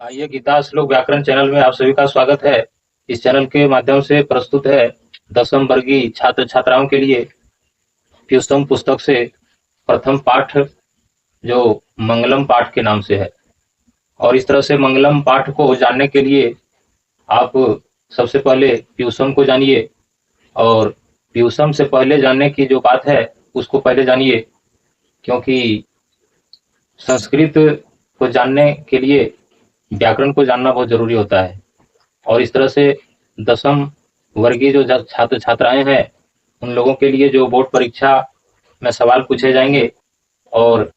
आइए गीता श्लोक व्याकरण चैनल में आप सभी का स्वागत है। इस चैनल के माध्यम से प्रस्तुत है 10वीं वर्गीय छात्र छात्राओं के लिए प्यूषम पुस्तक से प्रथम पाठ जो मंगलम पाठ के नाम से है। और इस तरह से मंगलम पाठ को जानने के लिए आप सबसे पहले प्यूषम को जानिए और प्यूषम से पहले जानने की जो बात है उसको पहले जानिए, क्योंकि संस्कृत को जानने के लिए व्याकरण को जानना बहुत जरूरी होता है। और इस तरह से 10वीं वर्गीय जो छात्र छात्राएं हैं उन लोगों के लिए जो बोर्ड परीक्षा में सवाल पूछे जाएंगे और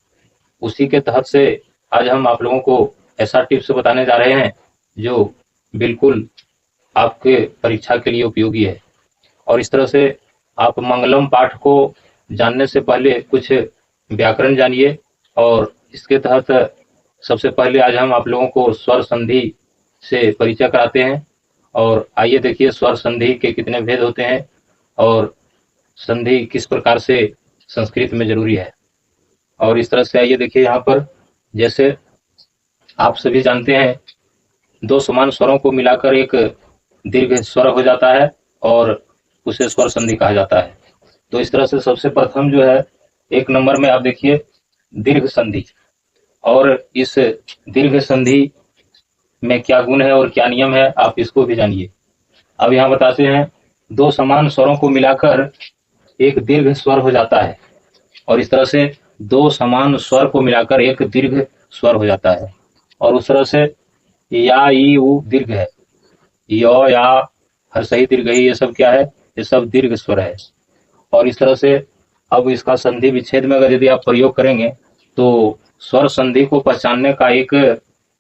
उसी के तहत से आज हम आप लोगों को ऐसा टिप्स बताने जा रहे हैं जो बिल्कुल आपके परीक्षा के लिए उपयोगी है। और इस तरह से आप मंगलम पाठ को जानने से पहले कुछ व्याकरण जानिए और इसके तहत सबसे पहले आज हम आप लोगों को स्वर संधि से परिचय कराते हैं। और आइए देखिए स्वर संधि के कितने भेद होते हैं और संधि किस प्रकार से संस्कृत में जरूरी है। और इस तरह से आइए देखिए यहाँ पर, जैसे आप सभी जानते हैं, दो समान स्वरों को मिलाकर एक दीर्घ स्वर हो जाता है और उसे स्वर संधि कहा जाता है। तो इस तरह से सबसे प्रथम जो है 1 नंबर में आप देखिए दीर्घ संधि। और इस दीर्घ संधि में क्या गुण है और क्या नियम है आप इसको भी जानिए। अब यहाँ बताते हैं, दो समान स्वरों को मिलाकर एक दीर्घ स्वर हो जाता है। और इस तरह से दो समान स्वर को मिलाकर एक दीर्घ स्वर हो जाता है। और उस तरह से या ई उ दीर्घ है, यो या हर सही दीर्घ ही, ये सब क्या है, ये सब दीर्घ स्वर है। और इस तरह से अब इसका संधि विच्छेद में अगर यदि आप प्रयोग करेंगे तो स्वर संधि को पहचानने का एक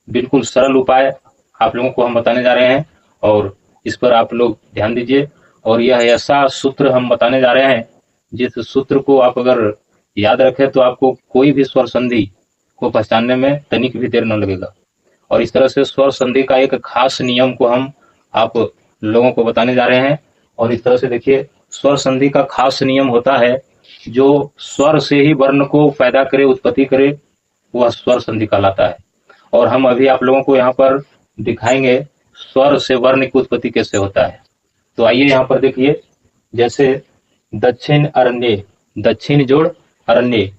बिल्कुल सरल उपाय आप लोगों को हम बताने जा रहे हैं और इस पर आप लोग ध्यान दीजिए। और यह ऐसा सूत्र हम बताने जा रहे हैं जिस सूत्र को आप अगर याद रखें तो आपको कोई भी स्वर संधि को पहचानने में तनिक भी देर न लगेगा। और इस तरह से स्वर संधि का एक खास नियम को हम आप लोगों को बताने जा रहे हैं। और इस तरह से देखिए, स्वर संधि का खास नियम होता है जो स्वर से ही वर्ण को पैदा करे, उत्पत्ति करे, वह स्वर संधि कहलाता है। और हम अभी आप लोगों को यहाँ पर दिखाएंगे स्वर से वर्ण की उत्पत्ति कैसे होता है। तो आइए यहाँ पर देखिए, जैसे दक्षिण अरण्य, दक्षिण जोड़ अरण्य,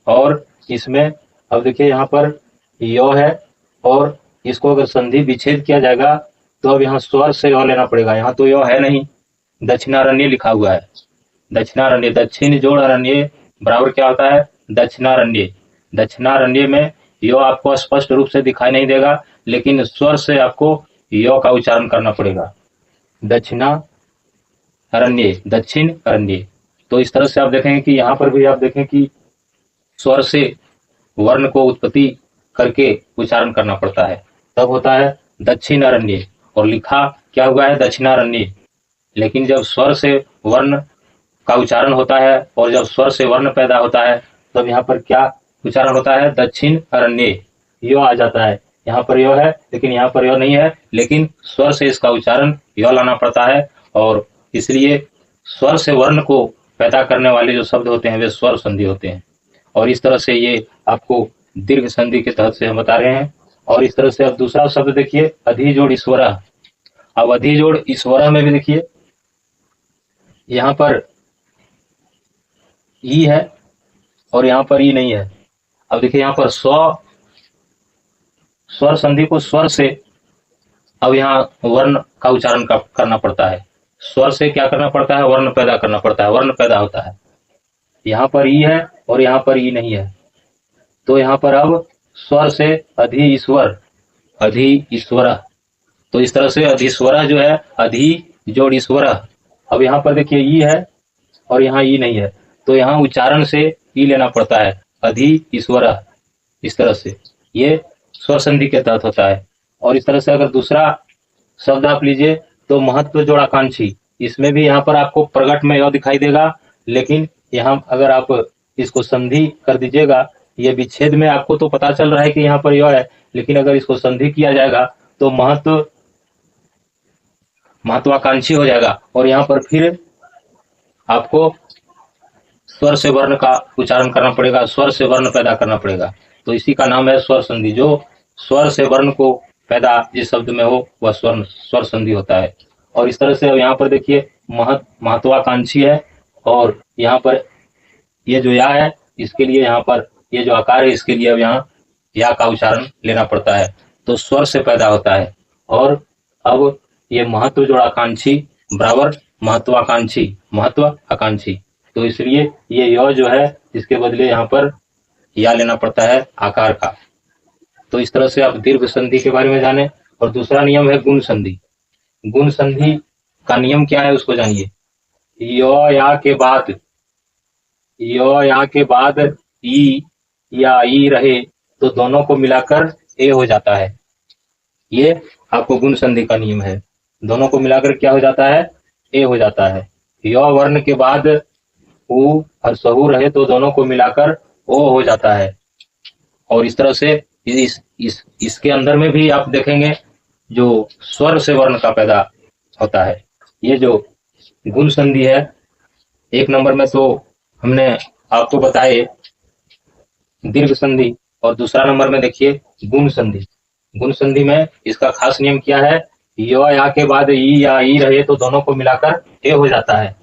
और इसमें अब देखिए यहाँ पर यो है और इसको अगर संधि विच्छेद किया जाएगा तो अब यहाँ स्वर से यो लेना पड़ेगा। यहाँ तो यो है नहीं, दक्षिणारण्य लिखा हुआ है, दक्षिणारण्य, दक्षिण जोड़ अरण्य बराबर क्या होता है, दक्षिणारण्य। दक्षिणारण्य में यो आपको स्पष्ट रूप से दिखाई नहीं देगा, लेकिन स्वर से आपको यो का उच्चारण करना पड़ेगा, दक्षिणा अरण्य, दक्षिण अरण्य। तो इस तरह से आप देखेंगे कि यहाँ पर भी आप देखें कि स्वर से वर्ण को उत्पत्ति करके उच्चारण करना पड़ता है, तब होता है दक्षिण अरण्य। और लिखा क्या हुआ है, दक्षिणारण्य। लेकिन जब स्वर से वर्ण का उच्चारण होता है और जब स्वर से वर्ण पैदा होता है तब यहाँ पर क्या उच्चारण होता है, दक्षिण अरण्य। यो आ जाता है, यहाँ पर यो है लेकिन यहाँ पर यो नहीं है, लेकिन स्वर से इसका उच्चारण यो लाना पड़ता है। और इसलिए स्वर से वर्ण को पैदा करने वाले जो शब्द होते हैं वे स्वर संधि होते हैं। और इस तरह से ये आपको दीर्घ संधि के तहत से हम बता रहे हैं। और इस तरह से अब दूसरा शब्द देखिए, अधिजोड़ ईश्वरा। अब अधिजोड़ ईश्वरा में भी देखिए यहाँ पर ई है और यहाँ पर ई नहीं है। अब देखिए यहाँ पर स्वर संधि को स्वर से अब यहाँ वर्ण का उच्चारण करना पड़ता है। स्वर से क्या करना पड़ता है, वर्ण पैदा करना पड़ता है, वर्ण पैदा होता है। यहाँ पर ई है और यहाँ पर ई नहीं है, तो यहाँ पर अब स्वर से अधि ईश्वर, अधि ईश्वर। तो इस तरह से अधिस्वर जो है, अधि जोड़ ईश्वर। अब यहाँ पर देखिए ई है और यहाँ ई नहीं है, तो यहाँ उच्चारण से ई लेना पड़ता है, अधि ईश्वर। इस तरह से ये स्वर संधि के तहत होता है। और इस तरह से अगर दूसरा शब्द आप लीजिए तो महत्व जोड़ आकांक्षी, इसमें भी यहाँ पर आपको प्रगट में यो दिखाई देगा, लेकिन यहाँ अगर आप इसको संधि कर दीजिएगा, ये विच्छेद में आपको तो पता चल रहा है कि यहाँ पर यो है, लेकिन अगर इसको संधि किया जाएगा तो महत्वाकांक्षी हो जाएगा। और यहाँ पर फिर आपको स्वर से वर्ण का उच्चारण करना पड़ेगा, स्वर से वर्ण पैदा करना पड़ेगा। तो इसी का नाम है स्वर संधि, जो स्वर से वर्ण को पैदा जिस शब्द में हो वह स्वर संधि होता है। और इस तरह से अब यहाँ पर देखिए महत्वाकांक्षी है, और यहाँ पर ये जो या है इसके लिए यहाँ पर ये जो आकार है इसके लिए अब यहाँ या का उच्चारण लेना पड़ता है, तो स्वर से पैदा होता है। और अब ये महत्व जोड़ आकांक्षी बराबर महत्वाकांक्षी, महत्व आकांक्षी, तो इसलिए ये य जो है इसके बदले यहाँ पर या लेना पड़ता है आकार का। तो इस तरह से आप दीर्घ संधि के बारे में जाने। और दूसरा नियम है गुण संधि। गुण संधि का नियम क्या है उसको जानिए। य या के बाद ई या ई रहे तो दोनों को मिलाकर ए हो जाता है। ये आपको गुण संधि का नियम है। दोनों को मिलाकर क्या हो जाता है? ए हो जाता है। य वर्ण के बाद उ और सहू रहे तो दोनों को मिलाकर ओ हो जाता है। और इस तरह से इसके अंदर में भी आप देखेंगे जो स्वर से वर्ण का पैदा होता है। ये जो गुण संधि है, एक नंबर में तो हमने आपको बताए दीर्घ संधि, और दूसरा नंबर में देखिए गुण संधि। गुण संधि में इसका खास नियम क्या है? या के बाद ई या ई रहे तो दोनों को मिलाकर ए हो जाता है।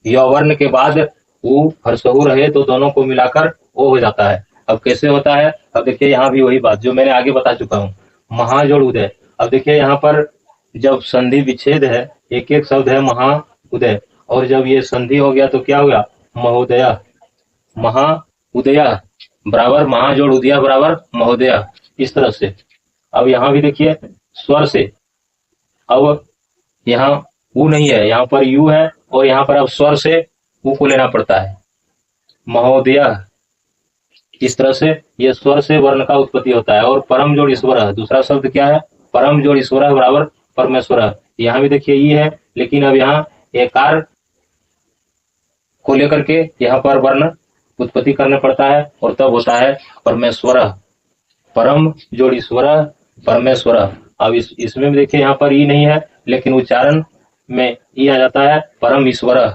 य वर्ण के बाद उ हर्षहु रहे तो दोनों को मिलाकर ओ हो जाता है। अब कैसे होता है? अब देखिए यहाँ भी वही बात जो मैंने आगे बता चुका हूँ, महा जोड़ उदय। अब देखिए यहाँ पर जब संधि विच्छेद है, एक एक शब्द है महा उदय, और जब ये संधि हो गया तो क्या हुआ? महोदय। महा उदय बराबर महा जोड़ उदया बराबर महोदय, इस तरह से। अब यहाँ भी देखिए स्वर से, अब यहाँ उ नहीं है, यहाँ पर यू है, और यहाँ पर अब स्वर से उ को लेना पड़ता है, महोदय। इस तरह से ये स्वर से वर्ण का उत्पत्ति होता है। और परम जोड़ ईश्वर, दूसरा शब्द क्या है? परम जोड़ ईश्वर बराबर परमेश्वर। यहाँ भी देखिए ई है, लेकिन अब यहाँ एकार को लेकर के यहाँ पर वर्ण उत्पत्ति करना पड़ता है, और तब होता है परमेश्वर। परम जोड़ ईश्वर परमेश्वर। अब इसमें भी देखिए यहाँ पर ई नहीं है, लेकिन उच्चारण में ई आ जाता है, परम ईश्वर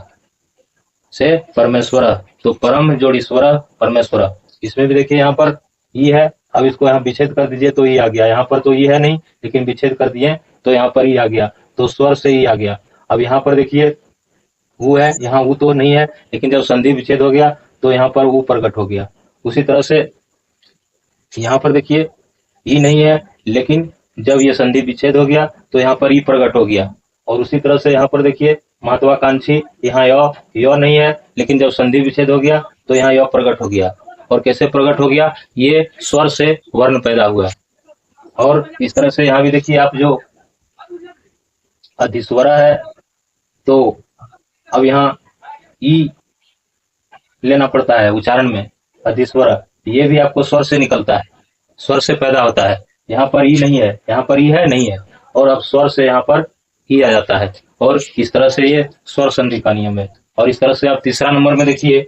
से परमेश्वर, तो परम जोड़ ईश्वर परमेश्वर। इसमें भी देखिए यहाँ पर ई है, अब इसको यहाँ विच्छेद कर दीजिए तो ई आ गया। यहाँ पर तो ई है नहीं, लेकिन विच्छेद कर दिए तो यहाँ पर ई आ गया, तो स्वर से ई आ गया। अब यहाँ पर देखिए वो है, यहाँ वो तो नहीं है, लेकिन जब संधि विच्छेद हो गया तो यहाँ पर वो प्रकट हो गया। उसी तरह से यहाँ पर देखिए ई नहीं है, लेकिन जब ये संधि विच्छेद हो गया तो यहाँ पर ई प्रकट हो गया। और उसी तरह से यहाँ पर देखिए महत्वाकांक्षी, यहाँ य नहीं है, लेकिन जब संधि विच्छेद हो गया तो यहाँ य प्रकट हो गया। और कैसे प्रकट हो गया? ये स्वर से वर्ण पैदा हुआ। और इस तरह से यहाँ भी देखिए आप जो अधिस्वरा है, तो अब यहाँ ई लेना पड़ता है उच्चारण में, अधिस्वरा, ये भी आपको स्वर से निकलता है, स्वर से पैदा होता है। यहाँ पर ई नहीं है, यहाँ पर ई है नहीं है, और अब स्वर से यहाँ पर ई आ जाता है। और इस तरह से ये स्वर संधि का नियम है। और इस तरह से आप तीसरा नंबर में देखिए,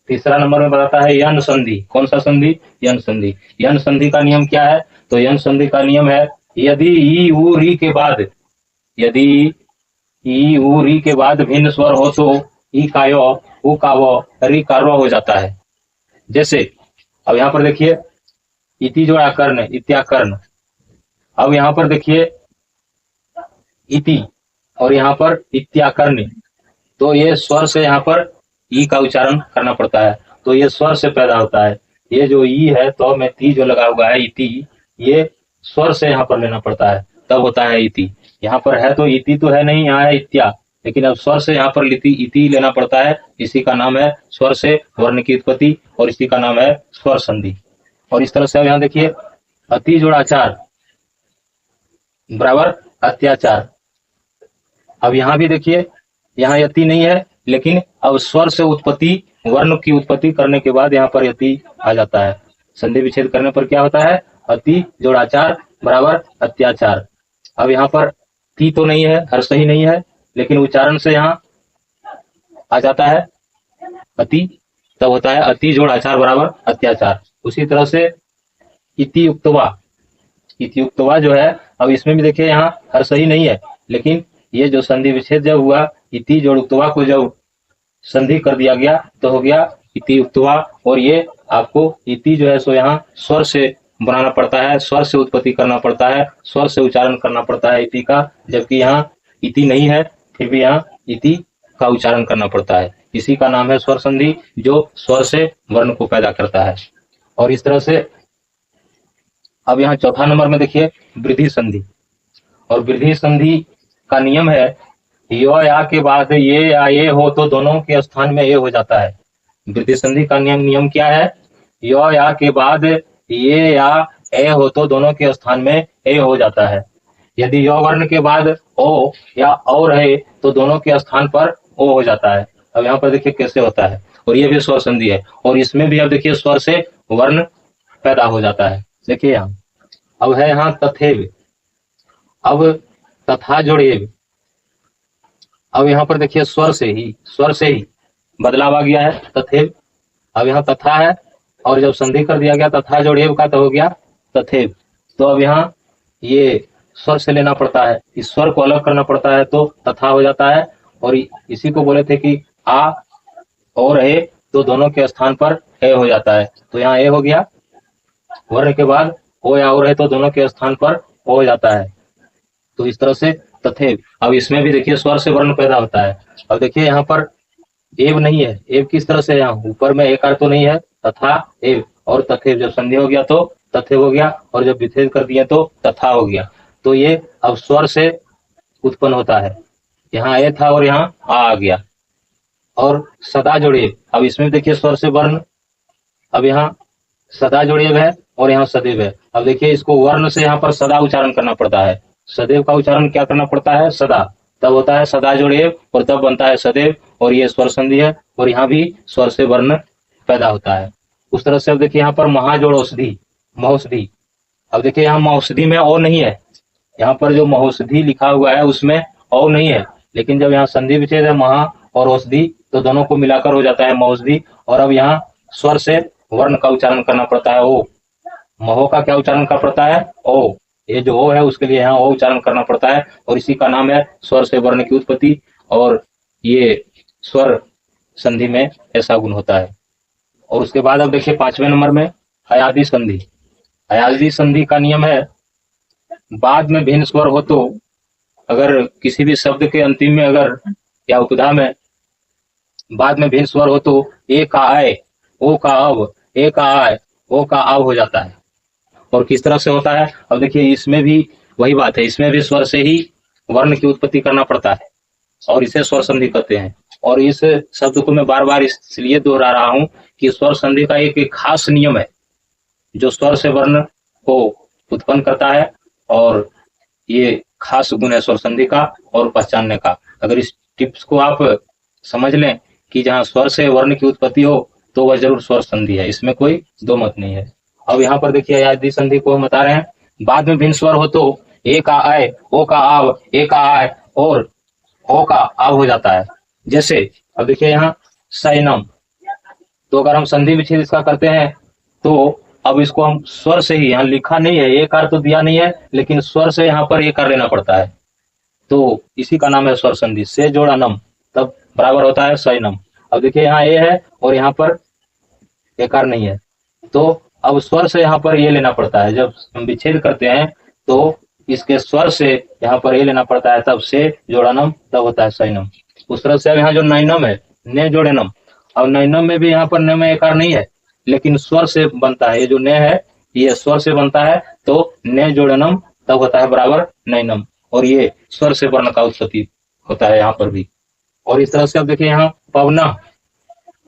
तीसरा नंबर में बताता है यन संधि। कौन सा संधि? यन संधि। यन संधि का नियम क्या है? तो यन संधि का नियम है, यदि ई उ री के बाद, यदि ई उ री के बाद भिन्न स्वर हो तो ई का यो, उ का वो, री का रो हो जाता है। जैसे अब यहाँ पर देखिए इति जोड़ा कर्ण, इत्याकर्ण। अब यहाँ पर देखिए इति और यहाँ पर इत्याकर्ण, तो ये स्वर से यहाँ पर ई का उच्चारण करना पड़ता है, तो ये स्वर से पैदा होता है। ये जो ई है तो में ती जो लगा हुआ है इति, ये स्वर से यहाँ पर लेना पड़ता है, तब होता है इति। यहाँ पर है तो इति तो है नहीं, यहाँ है इत्या, लेकिन अब स्वर से यहाँ पर इति लेना पड़ता है। इसी का नाम है स्वर से वर्ण की उत्पत्ति, और इसी का नाम है स्वर संधि। और इस तरह से अब यहाँ देखिए अति जोड़ाचार बराबर अत्याचार। अब यहाँ भी देखिए यहाँ यति नहीं है, लेकिन अब स्वर से उत्पत्ति, वर्ण की उत्पत्ति करने के बाद यहाँ पर यति आ जाता है। संधि विच्छेद करने पर क्या होता है? अति जोड़ाचार बराबर अत्याचार। अब यहाँ पर ती तो नहीं है, हर सही नहीं है, लेकिन उच्चारण से यहाँ आ जाता है अति, तब होता है अति जोड़ाचार बराबर अत्याचार। उसी तरह से इति युक्तवा, इति युक्तवा जो है, अब इसमें भी देखिए यहाँ हर सही नहीं है, लेकिन ये जो संधि विच्छेद जब हुआ, इति जोड़ उक्तवा को जब संधि कर दिया गया तो हो गया इति युक्तवा। और ये आपको इति जो है सो यहाँ स्वर से बनाना पड़ता है, स्वर से उत्पत्ति करना पड़ता है, स्वर से उच्चारण करना पड़ता है इति का, जबकि यहाँ इति नहीं है फिर भी यहाँ इति का उच्चारण करना पड़ता है। इसी का नाम है स्वर संधि, जो स्वर से वर्ण को पैदा करता है। और इस तरह से अब यहाँ चौथा नंबर में देखिए वृद्धि संधि। और वृद्धि संधि का नियम है यो या के बाद ये या ये हो तो दोनों के स्थान में ये हो जाता है। वृद्धि संधि का नियम क्या है? यो या के बाद ये या ए हो तो दोनों के स्थान में ए हो जाता है। यदि यो वर्ण के बाद ओ या औ रहे तो दोनों के स्थान पर ओ हो जाता है। अब यहाँ पर देखिए कैसे होता है, और ये भी स्वर संधि है, और इसमें भी अब देखिए स्वर से वर्ण पैदा हो जाता है। देखिए यहाँ अब है यहाँ तथेव, अब तथा जोड़ेव। अब यहाँ पर देखिए स्वर से ही बदलाव आ गया है तथेव। अब यहाँ तथा है और जब संधि कर दिया गया तथा जोड़ेव का तो हो गया तथेव। तो अब यहाँ ये स्वर से लेना पड़ता है, इस स्वर को अलग करना पड़ता है तो तथा हो जाता है। और इसी को बोले थे कि आ और ए तो दोनों के स्थान पर ए हो जाता है, तो यहाँ ए हो गया। वर्ण के बाद ओ या और है तो दोनों के स्थान पर ओ हो जाता है, तो इस तरह से तथेव। अब इसमें भी देखिए स्वर से वर्ण पैदा होता है। अब देखिए यहाँ पर एव नहीं है, एव किस तरह से, यहाँ ऊपर में एकार तो नहीं है, तथा एव और तथेव। जब संधि हो गया तो तथेव हो गया, और जब विच्छेद कर दिया तो तथा हो गया। तो ये अब स्वर से उत्पन्न होता है। यहाँ ए था और यहाँ आ गया। और सदा जोड़ेव, अब इसमें देखिए स्वर से वर्ण, अब यहाँ सदा जोड़ेव है और यहाँ सदैव है। अब देखिए इसको वर्ण से यहाँ पर सदा उच्चारण करना पड़ता है। सदैव का उच्चारण क्या करना पड़ता है? सदा, तब होता है सदा जोड़ेव और तब बनता है सदैव, और ये स्वर संधि है। और यहाँ भी स्वर से वर्ण पैदा होता है। उस तरह से अब देखिए यहाँ पर महाजोड़ औषधि, महौषधि। अब देखिए यहाँ महौषधि में ओ नहीं है, यहाँ पर जो महौषधि लिखा हुआ है उसमें ओ नहीं है, लेकिन जब यहाँ संधि विच्छेद है महा और औषधि तो दोनों को मिलाकर हो जाता है महौषधि। और अब यहाँ स्वर से वर्ण का उच्चारण करना पड़ता है ओ। महो का क्या उच्चारण करना पड़ता है? ओ। ये जो ओ है उसके लिए यहाँ ओ उच्चारण करना पड़ता है, और इसी का नाम है स्वर से वर्ण की उत्पत्ति। और ये स्वर संधि में ऐसा गुण होता है। और उसके बाद अब देखिए 5वें नंबर में अयादि संधि। अयादि संधि का नियम है बाद में भिन्न स्वर हो तो, अगर किसी भी शब्द के अंतिम में अगर या उपधा में बाद में भिन्न स्वर हो तो ए का आय, ओ का अब, ए का आय, ओ का आव हो जाता है। और किस तरह से होता है? अब देखिए इसमें भी वही बात है, इसमें भी स्वर से ही वर्ण की उत्पत्ति करना पड़ता है, और इसे स्वर संधि कहते हैं। और इस शब्द को मैं बार बार इसलिए दोहरा रहा हूं कि स्वर संधि का एक खास नियम है जो स्वर से वर्ण को उत्पन्न करता है, और ये खास गुण है स्वर संधि का और पहचानने का। अगर इस टिप्स को आप समझ लें कि जहाँ स्वर से वर्ण की उत्पत्ति हो तो वह जरूर स्वर संधि है, इसमें कोई दो मत नहीं है। अब यहाँ पर देखिए अयादि संधि को हम बता रहे हैं, बाद में भिन्न स्वर हो तो ए का आय, ओ का आव, ए का आय और ओ का आव हो जाता है। जैसे अब देखिए यहाँ सैनम, तो अगर हम संधि विच्छेद इसका करते हैं तो अब इसको हम स्वर से ही, यहाँ लिखा नहीं है एक कार तो दिया नहीं है, लेकिन स्वर से यहाँ पर एक कार लेना पड़ता है, तो इसी का नाम है स्वर संधि। से जोड़ा नम तब बराबर होता है सैनम। अब देखिए यहाँ ए है और यहाँ पर एकार नहीं है, तो अब स्वर से यहाँ पर ये लेना पड़ता है। जब हम विच्छेद करते हैं तो इसके स्वर से यहाँ पर ये लेना पड़ता है, तब से जोड़ानम तब होता है सैनम। उस तरह से अब यहाँ जो नैनम है, ने जोड़ेनम, अब नैनम में भी यहाँ पर न में एकार नहीं है, लेकिन स्वर से बनता है। ये जो ने है ये स्वर से बनता है, तो ने जोड़ेनम तब होता है बराबर नैनम, और ये स्वर से वर्ण का उत्पत्ति होता है यहाँ पर भी। और इस तरह से अब देखिए यहाँ पवना,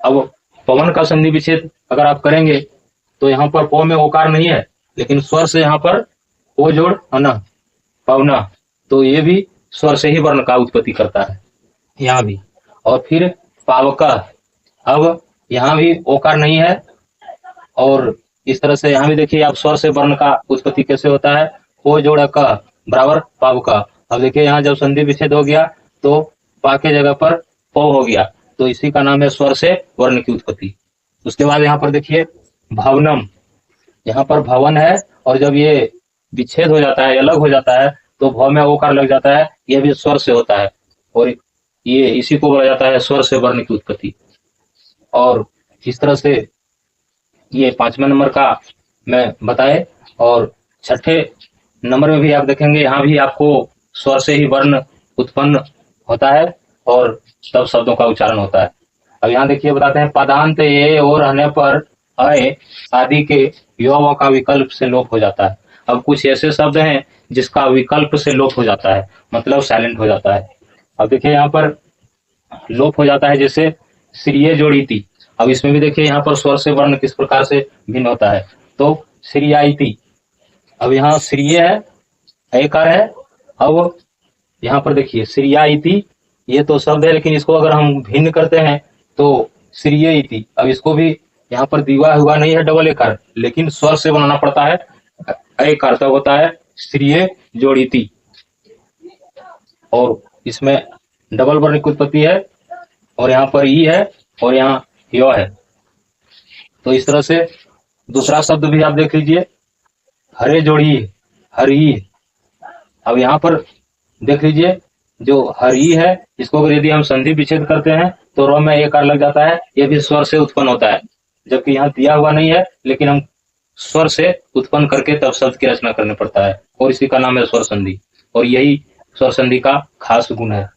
अब पवन का संधि विच्छेद अगर आप करेंगे तो यहाँ पर पौ में ओकार नहीं है, लेकिन स्वर से यहाँ पर ओ जोड़ अना पवना, तो ये भी स्वर से ही वर्ण का उत्पत्ति करता है यहाँ भी। और फिर पावका, अब यहाँ भी ओकार नहीं है, और इस तरह से यहाँ भी देखिए आप स्वर से वर्ण का उत्पत्ति कैसे होता है, ओ जोड़ का बराबर पावका। अब देखिए यहाँ जब संधि विच्छेद हो गया तो पा के जगह पर पौ हो गया, तो इसी का नाम है स्वर से वर्ण की उत्पत्ति। उसके बाद यहाँ पर देखिए भवनम, यहाँ पर भवन है और जब ये विच्छेद हो जाता है, अलग हो जाता है, तो भ में ओकार लग जाता है, यह भी स्वर से होता है, और ये इसी को बोला जाता है स्वर से वर्ण की उत्पत्ति। और इस तरह से ये 5वें नंबर का मैं बताए। और छठे नंबर में भी आप देखेंगे, यहाँ भी आपको स्वर से ही वर्ण उत्पन्न होता है और तब शब्दों का उच्चारण होता है। अब यहाँ देखिए बताते हैं, पदांत ए और रहने पर अय आदि के यो का विकल्प से लोप हो जाता है। अब कुछ ऐसे शब्द हैं जिसका विकल्प से लोप हो जाता है, मतलब साइलेंट हो जाता है। अब देखिए यहाँ पर लोप हो जाता है, जैसे श्रीय जोड़ीति। अब इसमें भी देखिए यहाँ पर स्वर से वर्ण किस प्रकार से भिन्न होता है। तो श्रीयाइति, अब यहाँ श्रीय है, एकार है। अब यहाँ पर देखिए श्रीयाइति, ये तो शब्द है, लेकिन इसको अगर हम भिन्न करते हैं तो श्रीयइति। अब इसको भी यहाँ पर दिया हुआ नहीं है डबल एकार, लेकिन स्वर से बनाना पड़ता है एकार, तब होता है श्रीय जोड़ीति। और इसमें डबल वर्ण की उत्पत्ति है, और यहाँ पर ई है और यहाँ यो है। तो इस तरह से दूसरा शब्द भी आप देख लीजिए, हरे जोड़ी हरी। अब यहाँ पर देख लीजिए, जो हरी है, इसको अगर यदि हम संधि विच्छेद करते हैं तो र में एक आर लग जाता है, ये भी स्वर से उत्पन्न होता है, जबकि यहाँ दिया हुआ नहीं है, लेकिन हम स्वर से उत्पन्न करके तब शब्द की रचना करना पड़ता है, और इसी का नाम है स्वर संधि, और यही स्वर संधि का खास गुण है।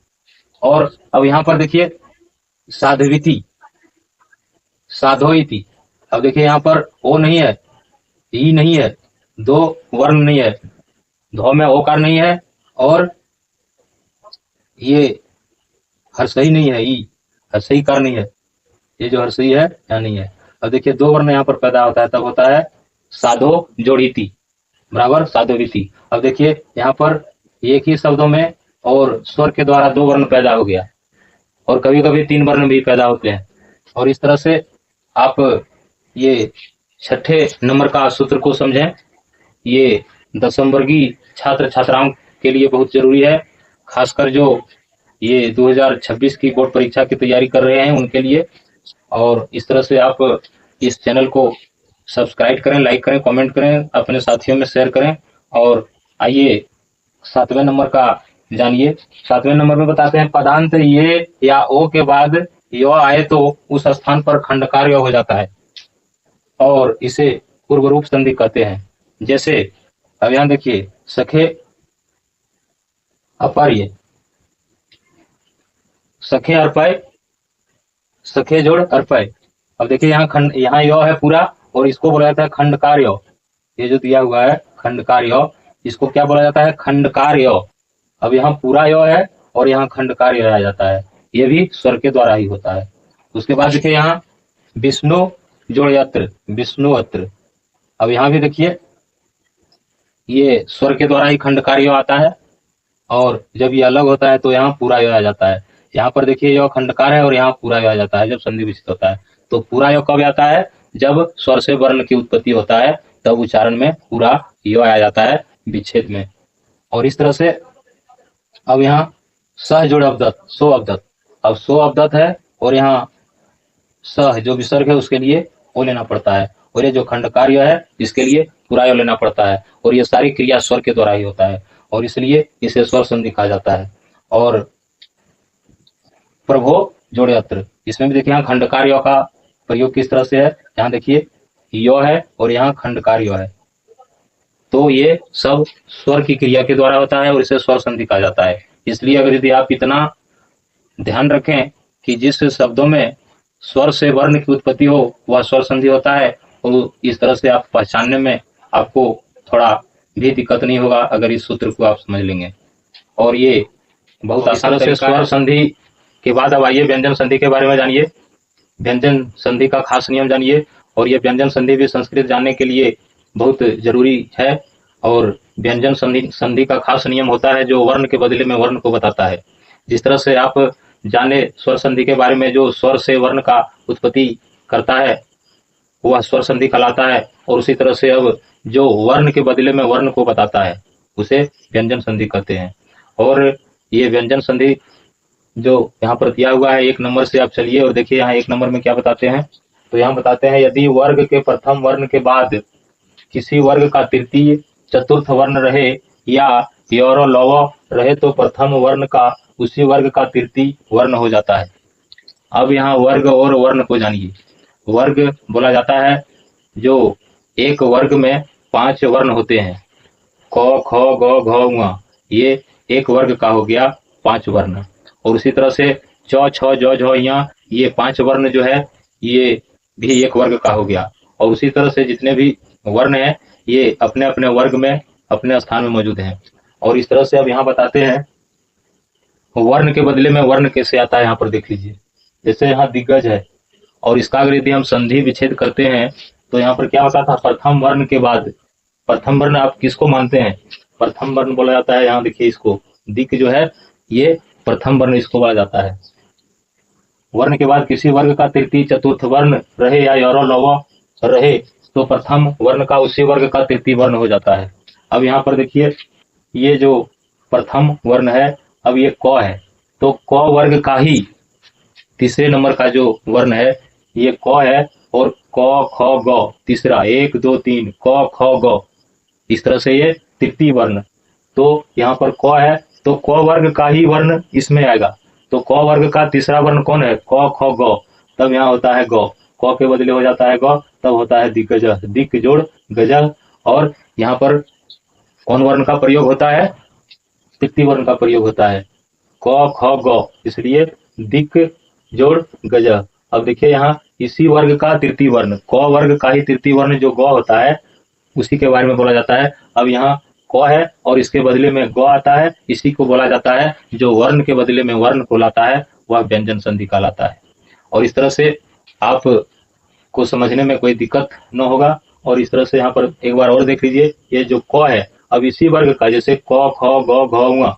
और अब यहाँ पर देखिए साधविति, साधोइति। अब देखिए यहाँ पर ओ नहीं है, ई नहीं है, दो वर्ण नहीं है, धो में ओकार नहीं है, और ये हर्षई नहीं है, ई हर्षई कार नहीं है, ये जो हर्षई है यहाँ नहीं है। अब देखिए दो वर्ण यहाँ पर पैदा होता है, तब होता है साधो जोड़ीति बराबर साधोविति। अब देखिए यहाँ पर एक ही शब्दों में और स्वर के द्वारा दो वर्ण पैदा हो गया, और कभी कभी तीन वर्ण भी पैदा होते हैं। और इस तरह से आप ये छठे नंबर का सूत्र को समझें, ये दसम वर्गीय छात्र छात्राओं के लिए बहुत जरूरी है, खासकर जो ये 2026 की बोर्ड परीक्षा की तैयारी कर रहे हैं उनके लिए। और इस तरह से आप इस चैनल को सब्सक्राइब करें, लाइक करें, कमेंट करें, अपने साथियों में शेयर करें। और आइए 7वें नंबर का जानिए। 7वें नंबर में बताते हैं, पदांत ये या ओ के बाद यो आए तो उस स्थान पर खंडकार यो हो जाता है, और इसे पूर्व रूप संधि कहते हैं। जैसे अब यहाँ देखिए सखे अपार्य, सखे अर्पय, सखे जोड़ अर्पय। अब देखिए यहाँ खंड, यहाँ यो है पूरा, और इसको बोला जाता है खंडकार यो। ये जो दिया हुआ है खंडकार यो, इसको क्या बोला जाता है? खंडकार यो। अब यहाँ पूरा यो है और यहाँ खंडकार यो आ जाता है, ये भी स्वर के द्वारा ही होता है। उसके बाद देखिए यहाँ विष्णु जोड़ यत्र, विष्णु अत्र। अब यहाँ भी देखिए ये स्वर के द्वारा ही खंडकार यो आता है, और जब ये अलग होता है तो यहाँ पूरा यो आ जाता है। यहाँ पर देखिए यो खंडकार है और यहाँ पूरा यो आ जाता है जब संधि विच्छेद होता है। तो पूरा यो कब आता है? जब स्वर से वर्ण की उत्पत्ति होता है, तब उच्चारण में पूरा यो आ जाता है विच्छेद में। और इस तरह से अब यहाँ सह जोड़ अवदत्त, सो अवदत्त। अब सो अवदत्त है, और यहाँ सह जो विसर्ग है उसके लिए ओ लेना पड़ता है, और ये जो खंडकार यो है इसके लिए पूरा यो लेना पड़ता है, और ये सारी क्रिया स्वर के द्वारा ही होता है, और इसलिए इसे स्वर संधि कहा जाता है। और प्रभो जोड़ यत्र, इसमें भी देखिए यहाँ खंडकार यो का प्रयोग किस तरह से है। यहाँ देखिए यो है और यहाँ खंडकार यो है, तो ये सब स्वर की क्रिया के द्वारा होता है और इसे स्वर संधि कहा जाता है। इसलिए अगर यदि आप इतना ध्यान रखें कि जिस शब्दों में स्वर से वर्ण की उत्पत्ति हो वह स्वर संधि होता है, तो इस तरह से आप पहचानने में आपको थोड़ा भी दिक्कत नहीं होगा अगर इस सूत्र को आप समझ लेंगे। और ये बहुत आसान से स्वर संधि के बाद अब आइए व्यंजन संधि के बारे में जानिए। व्यंजन संधि का खास नियम जानिए, और ये व्यंजन संधि भी संस्कृत जानने के लिए बहुत जरूरी है। और व्यंजन संधि का खास नियम होता है जो वर्ण के बदले में वर्ण को बताता है। जिस तरह से आप जाने स्वर संधि के बारे में, जो स्वर से वर्ण का उत्पत्ति करता है वह स्वर संधि कहलाता है, और उसी तरह से अब जो वर्ण के बदले में वर्ण को बताता है उसे व्यंजन संधि कहते हैं। और ये व्यंजन संधि जो यहाँ पर दिया हुआ है 1 नंबर से आप चलिए और देखिए यहाँ 1 नंबर में क्या बताते हैं। तो यहाँ बताते हैं, यदि वर्ग के प्रथम वर्ण के बाद किसी वर्ग का तृतीय चतुर्थ वर्ण रहे या योरो लव रहे तो प्रथम वर्ण का उसी वर्ग का तृतीय वर्ण हो जाता है। अब यहाँ वर्ग और वर्ण को जानिए। वर्ग बोला जाता है जो एक वर्ग में 5 वर्ण होते हैं, क ख ग घ ङ, ये एक वर्ग का हो गया 5 वर्ण। और उसी तरह से च छ ज झ ञ, ये 5 वर्ण जो है ये भी एक वर्ग का हो गया। और उसी तरह से जितने भी वर्ण हैं ये अपने अपने वर्ग में अपने स्थान में मौजूद हैं। और इस तरह से अब यहाँ बताते हैं वर्ण के बदले में वर्ण कैसे आता है। यहाँ पर देख लीजिए, जैसे यहाँ दिग्गज है और इसका अगर यदि हम संधि विच्छेद करते हैं तो यहाँ पर क्या होता था, प्रथम वर्ण के बाद, प्रथम वर्ण आप किसको मानते हैं, प्रथम वर्ण बोला जाता है। यहाँ देखिए इसको दिक् जो है ये प्रथम वर्ण इसको बोला जाता है। वर्ण के बाद किसी वर्ग का तृतीय चतुर्थ वर्ण रहे या यरो लव रहे तो प्रथम वर्ण का उसी वर्ग का तृतीय वर्ण हो जाता है। अब यहाँ पर देखिए ये जो प्रथम वर्ण है, अब ये क है तो क वर्ग का ही तीसरे नंबर का जो वर्ण है ये क है। और क ख ग तीसरा 1 2 3 क ख ग, इस तरह से ये तृतीय वर्ण। तो यहाँ पर क है तो क वर्ग का ही वर्ण इसमें आएगा। तो क वर्ग का तीसरा वर्ण कौन है, क ख ग, तब यहाँ होता है ग, क के बदले हो जाता है ग, तब होता है दिग्गज, दिक् जोड़ गज। और यहाँ पर कौन वर्ण का प्रयोग होता है, तृतीय वर्ण का प्रयोग होता है, क ख ग, इसलिए दिक् जोड़ गज। अब देखिए यहाँ इसी वर्ग का तृतीय वर्ण, क वर्ग का ही तृतीय वर्ण जो ग होता है उसी के बारे में बोला जाता है। अब यहाँ क है और इसके बदले में ग आता है, इसी को बोला जाता है, जो वर्ण के बदले में वर्ण को लाता है वह व्यंजन संधि कहलाता है। और इस तरह से आप को समझने में कोई दिक्कत न होगा। और इस तरह से यहाँ पर एक बार और देख लीजिए, ये जो क है अब इसी वर्ग का, जैसे क ख ग घ ङ,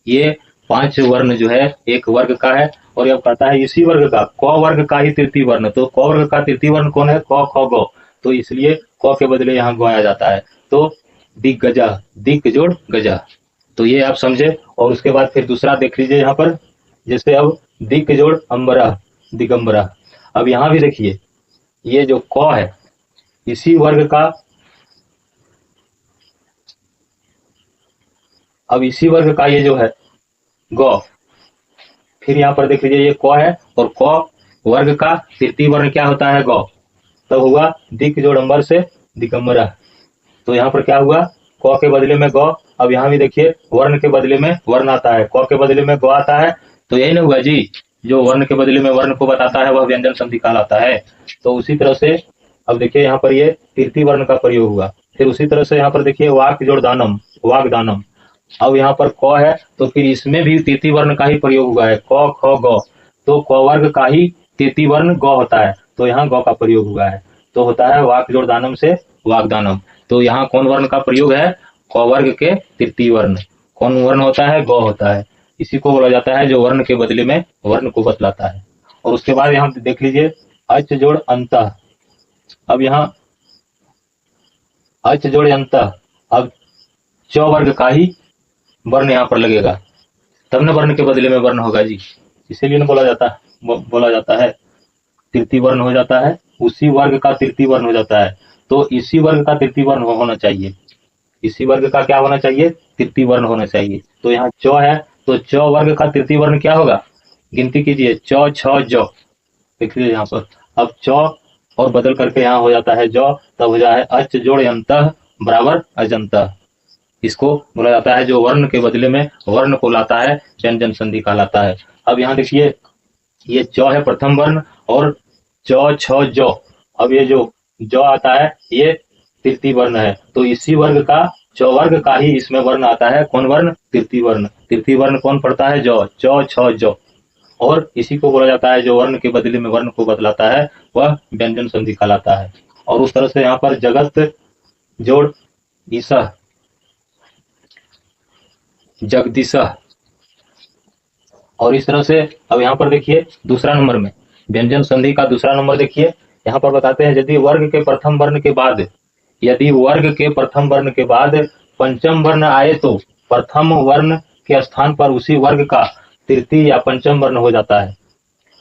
ये 5 वर्ण जो है एक वर्ग का है। और अब कहता है इसी वर्ग का, क वर्ग का ही तृतीय वर्ण, तो क वर्ग का तृतीय वर्ण कौन है, क ख ग, तो इसलिए क के बदले यहाँ ग आ जाता है। तो दिग्गजा, दिक् जोड़ गजा, तो ये आप समझे। और उसके बाद फिर दूसरा देख लीजिए यहाँ पर, जैसे अब दिक् जोड़ अंबरा दिगंबरा। अब यहाँ भी देखिए ये जो क है इसी वर्ग का, अब इसी वर्ग का ये जो है ग, फिर यहाँ पर देख लीजिए ये क है और क वर्ग का तृतीय वर्ण क्या होता है ग, तब हुआ दिक् जोड़ अंबर से दिगंबरा। तो यहाँ पर क्या हुआ, क के बदले में ग। अब यहाँ भी देखिए वर्ण के बदले में वर्ण आता है, क के बदले में ग आता है, तो यही ना हुआ जी, जो वर्ण के बदले में वर्ण को बताता है वह व्यंजन संधि कहलाता है। तो उसी तरह से अब देखिए यहाँ पर ये तृतीय वर्ण का प्रयोग हुआ। फिर उसी तरह से यहाँ पर देखिए वाक जोड़ दानम, वाक दानम। अब यहाँ पर क है तो फिर इसमें भी तृतीय वर्ण का ही प्रयोग हुआ है, क ख ग, तो क वर्ग का ही तृतीय वर्ण ग होता है, तो यहाँ ग का प्रयोग हुआ है, तो होता है वाक जोड़ दानम से वागदानम। तो यहाँ कौन वर्ण का प्रयोग है, क वर्ग के तृतीय वर्ण। कौन वर्ण होता है, ग होता है, इसी को बोला जाता है जो वर्ण के बदले में वर्ण को बतलाता है। और उसके बाद यहाँ देख लीजिए अच जोड़ अंतः। अब यहाँ अच जोड़ अंतः, अब च वर्ग का ही वर्ण यहाँ पर लगेगा, तब न वर्ण के बदले में वर्ण होगा जी, इसीलिए न बोला जाता है तृतीय वर्ण हो जाता है, उसी वर्ग का तृतीय वर्ण हो जाता है। तो इसी वर्ग का तृतीय वर्ण होना चाहिए, इसी वर्ग का क्या होना चाहिए, तृतीय वर्ण होना चाहिए। तो यहाँ च है तो च वर्ग का तृतीय वर्ण क्या होगा, गिनती कीजिए, च छ ज, देख लीजिए यहाँ पर। अब च और बदल करके यहाँ हो जाता है ज, तब हो जाए अच जोड़ अंतः बराबर अजंतः। इसको बोला जाता है जो वर्ण के बदले में वर्ण को लाता है व्यंजन संधि कहलाता है। अब यहाँ देखिए ये च है प्रथम वर्ण और च छ ज, अब ये जो ज आता है ये तृतीय वर्ण है, तो इसी वर्ग का च वर्ग का ही इसमें वर्ण आता है, कौन वर्ण, तृतीय वर्ण। तृतीय वर्ण कौन पड़ता है, ज, च छ ज, और इसी को बोला जाता है जो वर्ण के बदले में वर्ण को बदलाता है वह व्यंजन संधि कहलाता है। और उस तरह से यहाँ पर जगत जोड़ ईसा जगदीश। और इस तरह से अब यहाँ पर देखिए दूसरा नंबर में व्यंजन संधि का दूसरा नंबर देखिए, यहाँ पर बताते हैं यदि वर्ग के प्रथम वर्ण के बाद, यदि वर्ग के प्रथम वर्ण के बाद पंचम वर्ण आए तो प्रथम वर्ण के स्थान पर उसी वर्ग का तृतीय या पंचम वर्ण हो जाता है।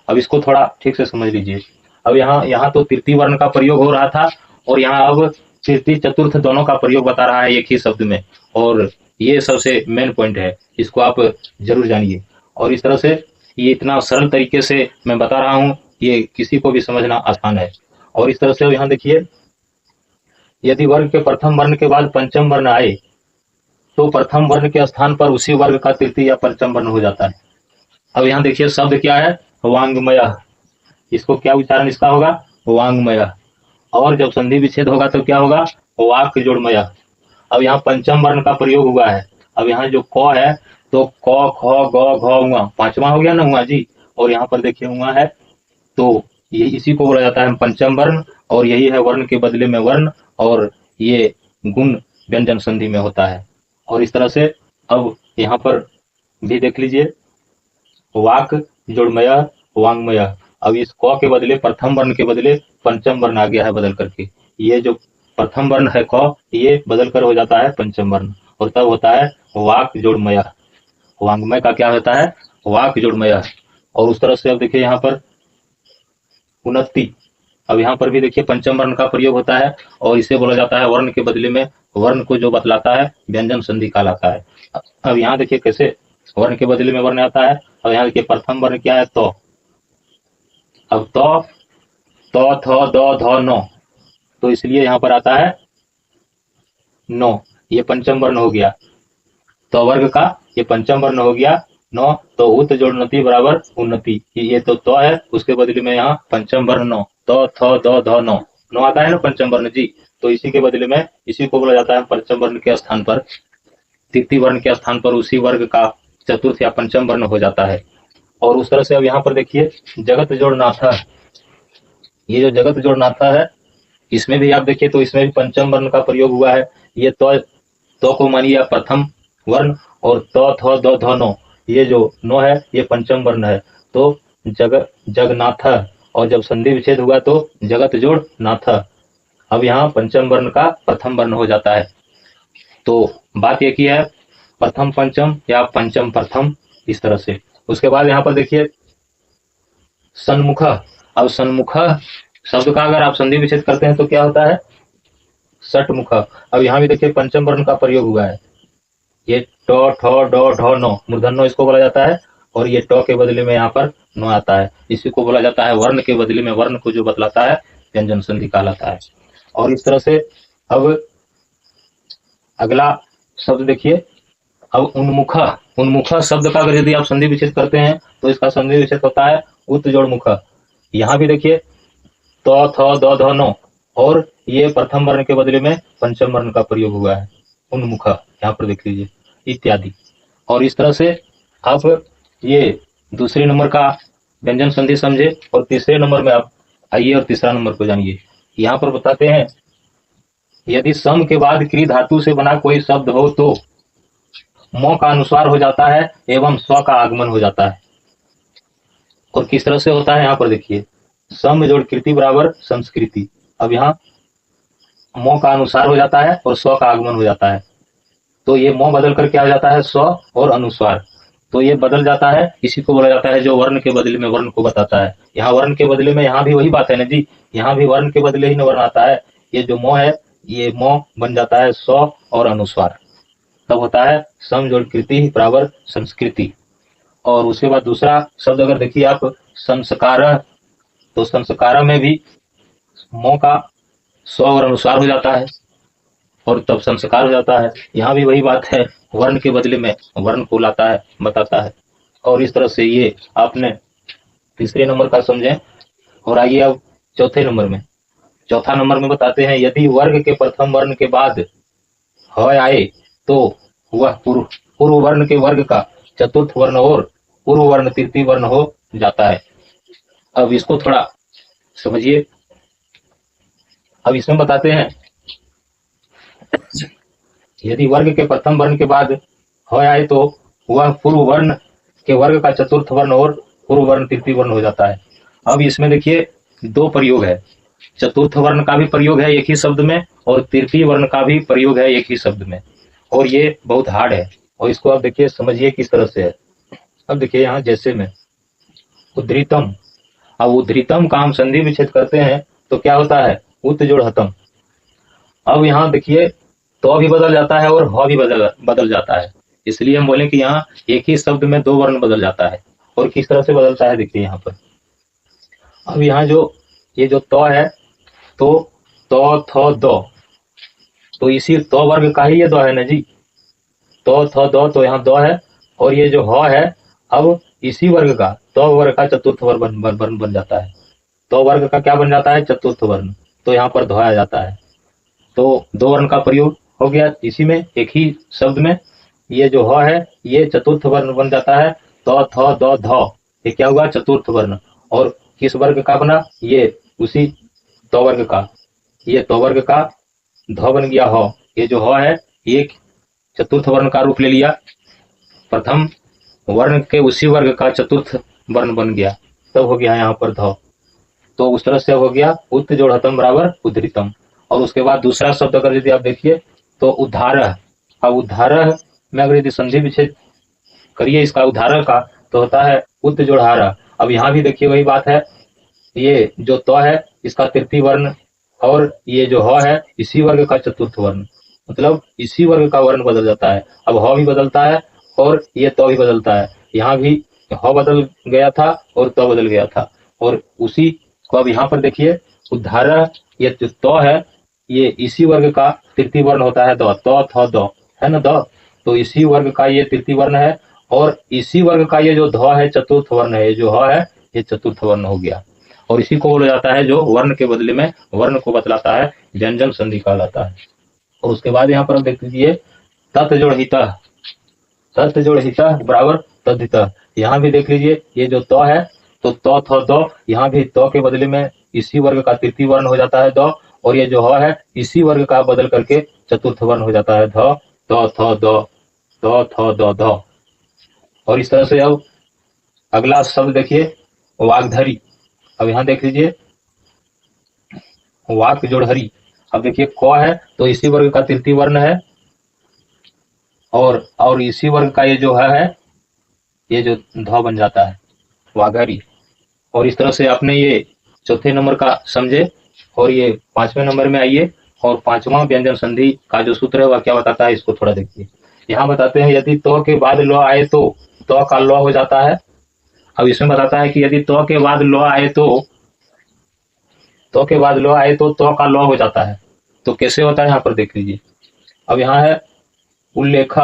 अब इसको थोड़ा ठीक से समझ लीजिए। अब यहाँ तो तृतीय वर्ण का प्रयोग हो रहा था और यहाँ अब तृतीय चतुर्थ दोनों का प्रयोग बता रहा है एक ही शब्द में, और ये सबसे मेन पॉइंट है, इसको आप जरूर जानिए। और इस तरह से ये इतना सरल तरीके से मैं बता रहा हूँ, ये किसी को भी समझना आसान है। और इस तरह से यहाँ देखिए यदि वर्ग के प्रथम वर्ण के बाद पंचम वर्ण आए तो प्रथम वर्ण के स्थान पर उसी वर्ग का तृतीय या पंचम वर्ण हो जाता है। अब यहाँ देखिए शब्द क्या है, वांग्मय। इसको क्या उच्चारण इसका होगा, वांग्मय। और जब संधि विच्छेद होगा तो क्या होगा, वाक् जोड़मय। अब यहाँ पंचम वर्ण का प्रयोग हुआ है। अब यहाँ जो क है तो क ख ग घ उआ पांचवा हो गया ना उआ जी, और यहाँ पर देखिए उआ है, तो ये इसी को बोला जाता है पंचम वर्ण, और यही है वर्ण के बदले में वर्ण, और ये गुण व्यंजन संधि में होता है। और इस तरह से अब यहाँ पर भी देख लीजिए, वाक जोड़मय वांग्मय। अब इस क के बदले प्रथम वर्ण के बदले पंचम वर्ण आ गया है बदल करके। ये जो प्रथम वर्ण है क, ये बदल कर हो जाता है पंचम वर्ण, और तब होता है वाक जोड़मय। वांग्मय का क्या होता है, वाक जोड़मय। और उस तरह से अब देखिए यहाँ पर उन्नति। अब यहाँ पर भी देखिए पंचम वर्ण का प्रयोग होता है, और इसे बोला जाता है वर्ण के बदले में वर्ण को जो बतलाता है व्यंजन संधि कहलाता है। अब यहाँ देखिए कैसे वर्ण के बदले में वर्ण आता है। अब यहाँ देखिए प्रथम वर्ण क्या है, तो। अब तो थ द ध न, तो इसलिए यहाँ पर आता है नो, ये पंचम वर्ण हो गया। तो वर्ग का ये पंचम वर्ण हो गया नो, तो उत जोड़नति बराबर उन्नति। ये तो है, उसके बदले में यहाँ पंचम वर्ण नो, तो थ द ध नो, नो आता है ना पंचम वर्ण जी, तो इसी के बदले में इसी को बोला जाता है पंचम वर्ण के स्थान पर, तृतीय वर्ण के स्थान पर उसी वर्ग का चतुर्थ या पंचम वर्ण हो जाता है। और उस तरह से अब यहाँ पर देखिए जगत जोड़नाथा, ये जो जगत जोड़नाथा है इसमें भी आप देखिए तो इसमें भी पंचम वर्ण का प्रयोग हुआ है। ये तो को मानिए प्रथम वर्ण, और तो थ द ध नो, ये जो नो है ये पंचम वर्ण है, तो जगनाथ। और जब संधि विच्छेद हुआ तो जगत जोड़ नाथ। अब यहाँ पंचम वर्ण का प्रथम वर्ण हो जाता है। तो बात एक ही है, प्रथम पंचम या पंचम प्रथम, इस तरह से। उसके बाद यहाँ पर देखिए सन्मुख। अब सन्मुख शब्द का अगर आप संधि विच्छेद करते हैं तो क्या होता है, षटमुख। अब यहाँ भी देखिए पंचम वर्ण का प्रयोग हुआ है। ये टो ठो डो ढो नो, मूर्धन्य इसको बोला जाता है, और ये टो के बदले में यहाँ पर नो आता है, इसी को बोला जाता है वर्ण के बदले में वर्ण को जो बतलाता है व्यंजन संधि कहलाता है। और इस तरह से अब अगला शब्द देखिए, अब उन्मुख। उन्मुख शब्द का अगर यदि आप संधि विच्छेद करते हैं तो इसका संधि विच्छेद होता है उत जोड़ मुख। यहाँ भी देखिए तो थ द ध नो, और ये प्रथम वर्ण के बदले में पंचम वर्ण का प्रयोग हुआ है उन्मुख, यहाँ पर देख लीजिए इत्यादि। और इस तरह से आप ये दूसरे नंबर का व्यंजन संधि समझे, और तीसरे नंबर में आप आइए और तीसरा नंबर को जानिए। यहाँ पर बताते हैं यदि सम के बाद क्री धातु से बना कोई शब्द हो तो मो का अनुस्वार हो जाता है एवं स्व का आगमन हो जाता है। और किस तरह से होता है, यहाँ पर देखिए सम जोड़ कृति बराबर संस्कृति। अब यहाँ मो का अनुसार हो जाता है और स्व का आगमन हो जाता है, तो ये मो बदल कर क्या हो जाता है, स्व और अनुस्वार, तो ये बदल जाता है। इसी को बोला जाता है जो वर्ण के बदले में वर्ण को बताता है। यहाँ वर्ण के बदले में, यहाँ भी वही बात है ना जी, यहाँ भी वर्ण के बदले ही न वर्ण आता है। ये जो मो है ये मो बन जाता है स्व और अनुस्वार, तब होता है सम जोड़ कृति बराबर संस्कृति। और उसके बाद दूसरा शब्द अगर देखिए आप संस्कार, तो संस्कार में भी मो का स्व और अनुस्वार हो जाता है और तब संस्कार हो जाता है। यहाँ भी वही बात है, वर्ण के बदले में वर्ण को लाता है, बताता है। और इस तरह से ये आपने तीसरे नंबर का समझे। और आइए अब चौथे नंबर में। चौथा नंबर में बताते हैं यदि वर्ग के प्रथम वर्ण के बाद ह आए तो वह पूर्व वर्ण के वर्ग का चतुर्थ वर्ण और पूर्व वर्ण तृतीय वर्ण हो जाता है। अब इसको थोड़ा समझिए। अब इसमें बताते हैं यदि वर्ग के प्रथम वर्ण के बाद ह आए तो वह पूर्व वर्ण के वर्ग का चतुर्थ वर्ण और पूर्व वर्ण तृतीय वर्ण हो जाता है। अब इसमें देखिए दो प्रयोग है, चतुर्थ वर्ण का भी प्रयोग है एक ही शब्द में और तृतीय वर्ण का भी प्रयोग है एक ही शब्द में, और ये बहुत हार्ड है। और इसको आप देखिए समझिए किस तरह से है। अब देखिए यहाँ जैसे में उद्धृतम, अब उद्धृतम का हम संधि विच्छेद करते हैं तो क्या होता है, उत जोड़ हतम। अब यहाँ देखिए तो भी बदल जाता है और ह भी बदल जाता है, इसलिए हम बोले कि यहाँ एक ही शब्द में दो वर्ण बदल जाता है। और किस तरह से बदलता है देखिए यहाँ पर। अब यहाँ जो ये जो तो है तो थ दो, तो इसी तो वर्ग का ही ये दो है ना जी, तो थ दो, तो यहाँ दो है, और ये जो ह है अब इसी वर्ग का, तो वर्ग का चतुर्थ वर्ण बन जाता है। तो वर्ग का क्या बन जाता है? चतुर्थ वर्ण। तो यहाँ पर धो आ जाता है। तो दो वर्ण का प्रयोग हो गया इसी में, एक ही शब्द में। ये जो ह है ये चतुर्थ वर्ण बन जाता है। तो थ दो ध, ये क्या हुआ? चतुर्थ वर्ण। और किस वर्ग का बना? ये उसी तो वर्ग का, ये तो वर्ग का ध बन गया ह। ये जो ह है ये चतुर्थ वर्ण का रूप ले लिया, प्रथम वर्ण के उसी वर्ग का चतुर्थ वर्ण बन गया, तब हो गया यहाँ पर ध। तो उस तरह से हो गया उत जोड़ हतम बराबर उद्धृतम। और उसके बाद दूसरा शब्द अगर यदि आप देखिए तो उद्धारः। अब उद्धारः में अगर यदि संधि विच्छेद करिए इसका उद्धारः का, तो होता है उत जोड़ हारः। अब यहाँ भी देखिए वही बात है, ये जो तो है इसका तृतीय वर्ण, और ये जो ह है इसी वर्ग का चतुर्थ वर्ण, मतलब इसी वर्ग का वर्ण बदल जाता है। अब ह भी बदलता है और ये तो भी बदलता है। यहाँ भी ह बदल गया था और तो बदल गया था, और उसी को अब यहाँ पर देखिए उद्धारः, ये जो तो है ये इसी वर्ग का तृतीय वर्ण होता है, दो, तो थ दो है ना, दो। तो इसी वर्ग का ये तृतीय वर्ण है, और इसी वर्ग का ये जो ध है चतुर्थ वर्ण है, ये जो ह है ये चतुर्थ वर्ण हो गया। और इसी को बोला जाता है जो वर्ण के बदले में वर्ण को बतलाता है, व्यंजन संधि कहलाता है। और उसके बाद यहाँ पर देख लीजिए तत् जोड़ हितः, तत् जोड़ हितः बराबर तद्धितः। यहाँ भी देख लीजिए ये जो तो है तो थ दो, यहाँ भी तो के बदले में इसी वर्ग का तृतीय वर्ण हो जाता है दो, और ये जो ह है इसी वर्ग का बदल करके चतुर्थ वर्ण हो जाता है ध, तो थ दो, तो थ दो ध। और इस तरह से अब अगला शब्द देखिए वाग्धरी। अब यहाँ देख लीजिए वाक जोड़ हरि। अब देखिए क है तो इसी वर्ग का तृतीय वर्ण है, और इसी वर्ग का ये जो है ये जो ध बन जाता है वाघरी। और इस तरह से आपने ये चौथे नंबर का समझे, और ये पांचवें नंबर में आइए, और पांचवा व्यंजन संधि का जो सूत्र है वह क्या बताता है इसको थोड़ा देखिए। यहाँ बताते हैं यदि तो के बाद लो आए तो का लो हो जाता है। अब इसमें बताता है कि यदि तो के बाद लो आए तो के बाद लो आए तो का लो हो जाता है। तो कैसे होता है यहाँ पर देख लीजिए। अब यहाँ है उल्लेख,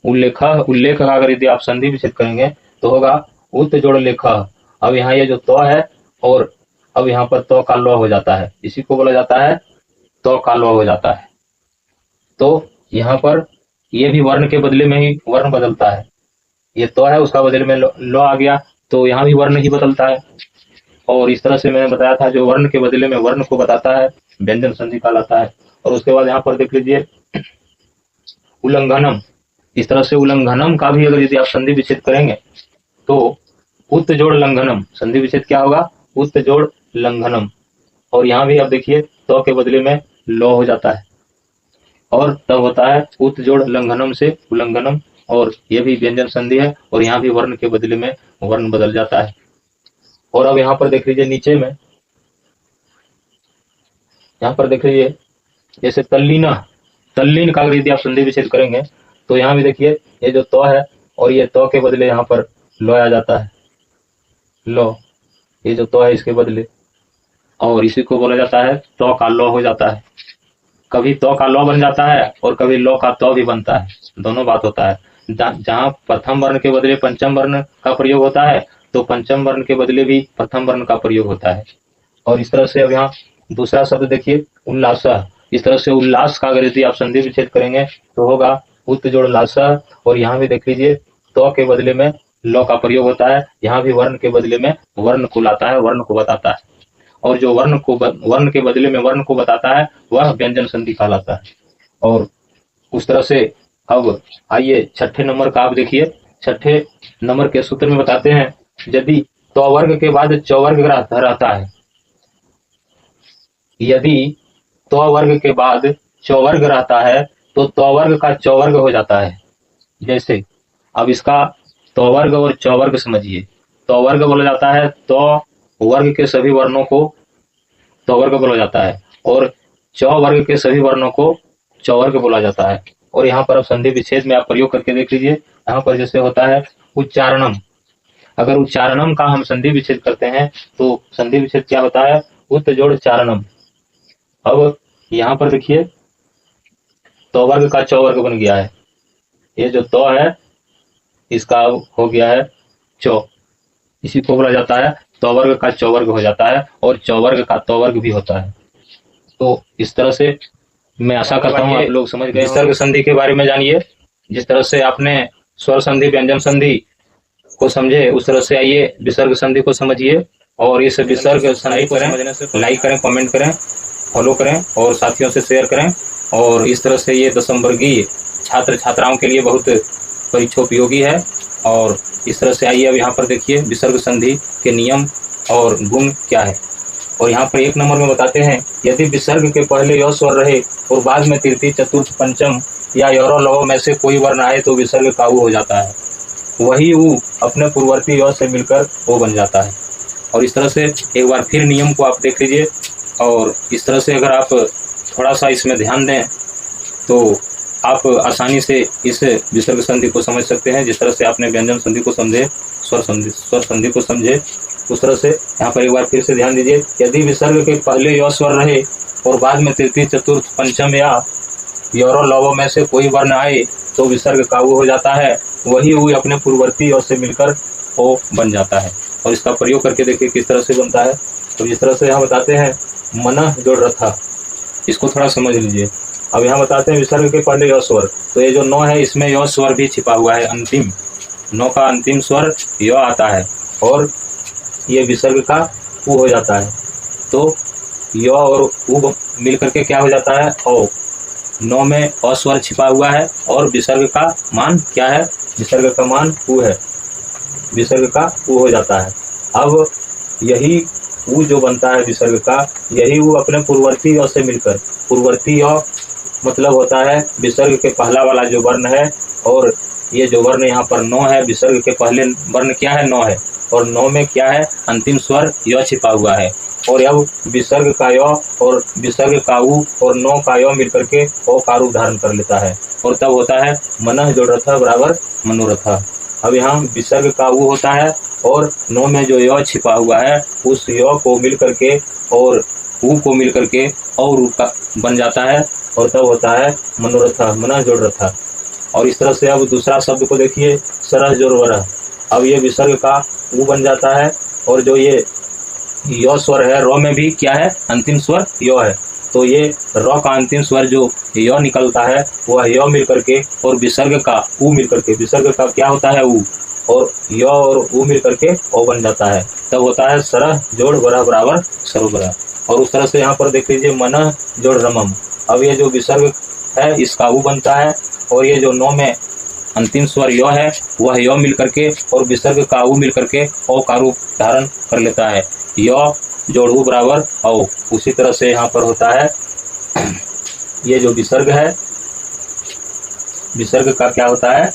उल्लेख का अगर यदि आप संधि विच्छेद करेंगे तो होगा उत जोड़ लेख। अब यहाँ ये जो तो है, और अब यहाँ पर तो का लो हो जाता है, इसी को बोला जाता है तो का लो हो जाता है। तो यहाँ पर ये भी वर्ण के बदले में ही वर्ण बदलता है, ये तो है उसका बदले में लो आ गया, तो यहाँ भी वर्ण ही बदलता है। और इस तरह से मैंने बताया था जो वर्ण के बदले में वर्ण को बताता है व्यंजन संधि कहलाता है। और उसके बाद यहाँ पर देख लीजिए उल्लंघनम। इस तरह से उल्लंघनम का भी अगर यदि आप संधि विच्छेद करेंगे तो उत जोड़ लंघनम, संधि विच्छेद क्या होगा? उत जोड़ लंघनम। और यहाँ भी आप देखिए तो के बदले में लो हो जाता है, और तब होता है उत जोड़ लंघनम से उल्लंघनम। और ये भी व्यंजन संधि है, और यहाँ भी वर्ण के बदले में वर्ण बदल जाता है। और अब यहाँ पर देख लीजिए नीचे में, यहाँ पर देख लीजिए जैसे तल्लीन, तल्लीन का अगर यदि आप संधि विच्छेद करेंगे तो यहाँ भी देखिए ये जो तो है, और ये तो के बदले यहाँ पर लो आ जाता है, लो, ये जो तो है इसके बदले, और इसी को बोला जाता है तो का लो हो जाता है। कभी तो का लो बन जाता है और कभी लो का तो भी बनता है, दोनों बात होता है। जहाँ प्रथम वर्ण के बदले पंचम वर्ण का प्रयोग होता है, तो पंचम वर्ण के बदले भी प्रथम वर्ण का प्रयोग होता है। और इस तरह से अब यहाँ दूसरा शब्द देखिए उल्लास। इस तरह से उल्लास का अगर यदि आप संधि विच्छेद करेंगे तो होगा उत जोड़ लास। और यहाँ भी देख लीजिए तो के बदले में लो का प्रयोग होता है, यहाँ भी वर्ण के बदले में वर्ण को लाता है, वर्ण को बताता है। और जो वर्ण के बदले में वर्ण को बताता है वह व्यंजन संधि कहलाता है। और उस तरह से अब आइए छठे नंबर का आप देखिए, छठे नंबर के सूत्र में बताते हैं यदि तो वर्ग के बाद चौवर्ग रहता है, यदि तो वर्ग के बाद चौवर्ग रहता है तो वर्ग का चौवर्ग हो जाता है। जैसे अब इसका तो वर्ग और चौवर्ग समझिए। तो वर्ग बोला जाता है तो वर्ग के सभी वर्णों को तो वर्ग बोला जाता है, और चौवर्ग के सभी वर्णों को चौवर्ग बोला जाता है। और यहाँ पर अब संधि विच्छेद में आप प्रयोग करके देख लीजिए। यहाँ पर जैसे होता है उच्चारणम, अगर उच्चारणम का हम संधि विच्छेद करते हैं तो संधि विच्छेद क्या होता है? उत जोड़ चारणम। अब यहाँ पर देखिए तो वर्ग का चौ वर्ग बन गया है। ये जो तो है इसका हो गया है चौ, इसी को बोला जाता है तो वर्ग का चौवर्ग हो जाता है, और चौवर्ग का तो वर्ग भी होता है। तो इस तरह से मैं आशा करता हूँ आप लोग समझ गए। विसर्ग संधि के बारे में जानिए। जिस तरह से आपने स्वर संधि व्यंजन संधि को समझे उस तरह से आइए विसर्ग संधि को समझिए, और इस विसर्ग संधि को लाइक करें, कमेंट करें, फॉलो करें और साथियों से शेयर करें। और इस तरह से ये दसम वर्गीय छात्र छात्राओं के लिए बहुत परीक्षोपयोगी है। और इस तरह से आइए अब यहाँ पर देखिए विसर्ग संधि के नियम और गुण क्या है। और यहाँ पर 1 नंबर में बताते हैं, यदि विसर्ग के पहले य स्वर रहे और बाद में तृतीय चतुर्थ पंचम या यरो लव में से कोई वर्ण आए तो विसर्ग का ऊ हो जाता है। वही ऊ अपने पूर्ववर्ती य से मिलकर ओ बन जाता है। और इस तरह से एक बार फिर नियम को आप देख लीजिए, और इस तरह से अगर आप थोड़ा सा इसमें ध्यान दें तो आप आसानी से इस विसर्ग संधि को समझ सकते हैं। जिस तरह से आपने व्यंजन संधि को समझे, स्वर संधि को समझे, उस तरह से यहाँ पर एक बार फिर से ध्यान दीजिए। यदि विसर्ग के पहले य स्वर रहे और बाद में तृतीय चतुर्थ पंचम या यरो लवो में से कोई वर्ण आए तो विसर्ग का ऊ हो जाता है। वही ऊ अपने पूर्ववर्ती य से मिलकर ओ बन जाता है। और इसका प्रयोग करके देखिए किस तरह से बनता है। तो इस तरह से यहाँ बताते हैं मनः जोड़ रथा, इसको थोड़ा समझ लीजिए। अब यहाँ बताते हैं विसर्ग के पहले य स्वर, तो ये जो 9 है इसमें य स्वर भी छिपा हुआ है। अंतिम 9 का अंतिम स्वर य आता है और ये विसर्ग का ऊ हो जाता है। तो य और ऊ मिल करके क्या हो जाता है ओ। 9 में अ स्वर छिपा हुआ है और विसर्ग का मान क्या है, विसर्ग का मान ऊ है, विसर्ग का ऊ हो जाता है। अब यही ऊ जो बनता है विसर्ग का, यही ऊ अपने पूर्ववर्ती य से मिलकर, पूर्ववर्ती य मतलब होता है विसर्ग के पहला वाला जो वर्ण है, और ये जो वर्ण यहाँ पर 9 है, विसर्ग के पहले वर्ण क्या है 9 है, और 9 में क्या है अंतिम स्वर य छिपा हुआ है। और अब विसर्ग का य और विसर्ग का ऊ और 9 का य मिलकर के ओ का रूप धारण कर लेता है, और तब होता है मनः जोड़ रथा बराबर मनोरथा। अब यहाँ विसर्ग का ऊ होता है और 9 में जो य छिपा हुआ है उस य को मिल करके और ऊ को मिल करके और ऊ का बन जाता है, और तब होता है मनोरथा, मनः जोड़ रथा। और इस तरह से अब दूसरा शब्द को देखिए, सरह जोड़ वरह। अब ये विसर्ग का ऊ बन जाता है, और जो ये य स्वर है र में भी क्या है अंतिम स्वर य है, तो ये र का अंतिम स्वर जो य निकलता है वह य मिल करके और विसर्ग का ऊ मिल करके, विसर्ग का क्या होता है ऊ, और य और ऊ मिल करके ओ बन जाता है। तब होता है सरह जोड़ वरह बराबर सरोवरह। और उस तरह से यहाँ पर देख लीजिए मनः जोड़ रमम। अब ये जो विसर्ग है इसका ऊ बनता है, और ये जो 9 में अंतिम स्वर य है वह य मिल करके और विसर्ग का ऊ मिल करके ओ का रूप धारण कर लेता है, य जोड़ ऊ बराबर औ। उसी तरह से यहाँ पर होता है ये जो विसर्ग है, विसर्ग का क्या होता है,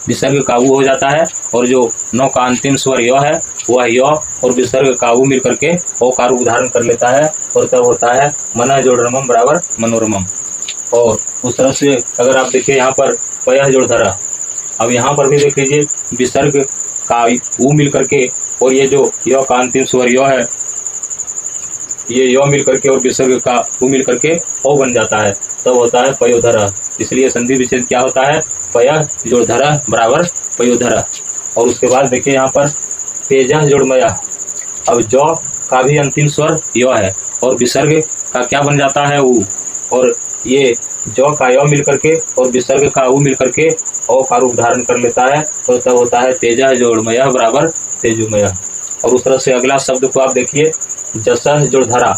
विसर्ग का ऊ हो जाता है, और जो 9 का अंतिम स्वर य है वह य और विसर्ग का ऊ मिल करके ओ का रूप धारण कर लेता है, और तब होता है मनः जोड़ रमम बराबर मनोरमम। और उस तरह से अगर आप देखिए यहाँ पर पयः जोड़ धरा, अब यहाँ पर भी देख लीजिए विसर्ग का ऊ मिल करके और ये जो य का अंतिम स्वर य है, ये य मिल करके और विसर्ग का ऊ मिल करके ओ बन जाता है, तब होता है पयोधरा। इसलिए संधि विच्छेद क्या होता है, पयः जोड़ धरा बराबर पयोधरा। और उसके बाद देखिए यहाँ पर तेजः जोड़ मयः। अब ज का भी अंतिम स्वर य है और विसर्ग का क्या बन जाता है ऊ, और ये ज का य मिल करके और विसर्ग का ऊ मिल करके ओ का रूप धारण कर लेता है, तो तब होता है तेजः जोड़ मयः बराबर तेजुमयः। और उस तरह से अगला शब्द को आप देखिए, जसः जोड़ धरा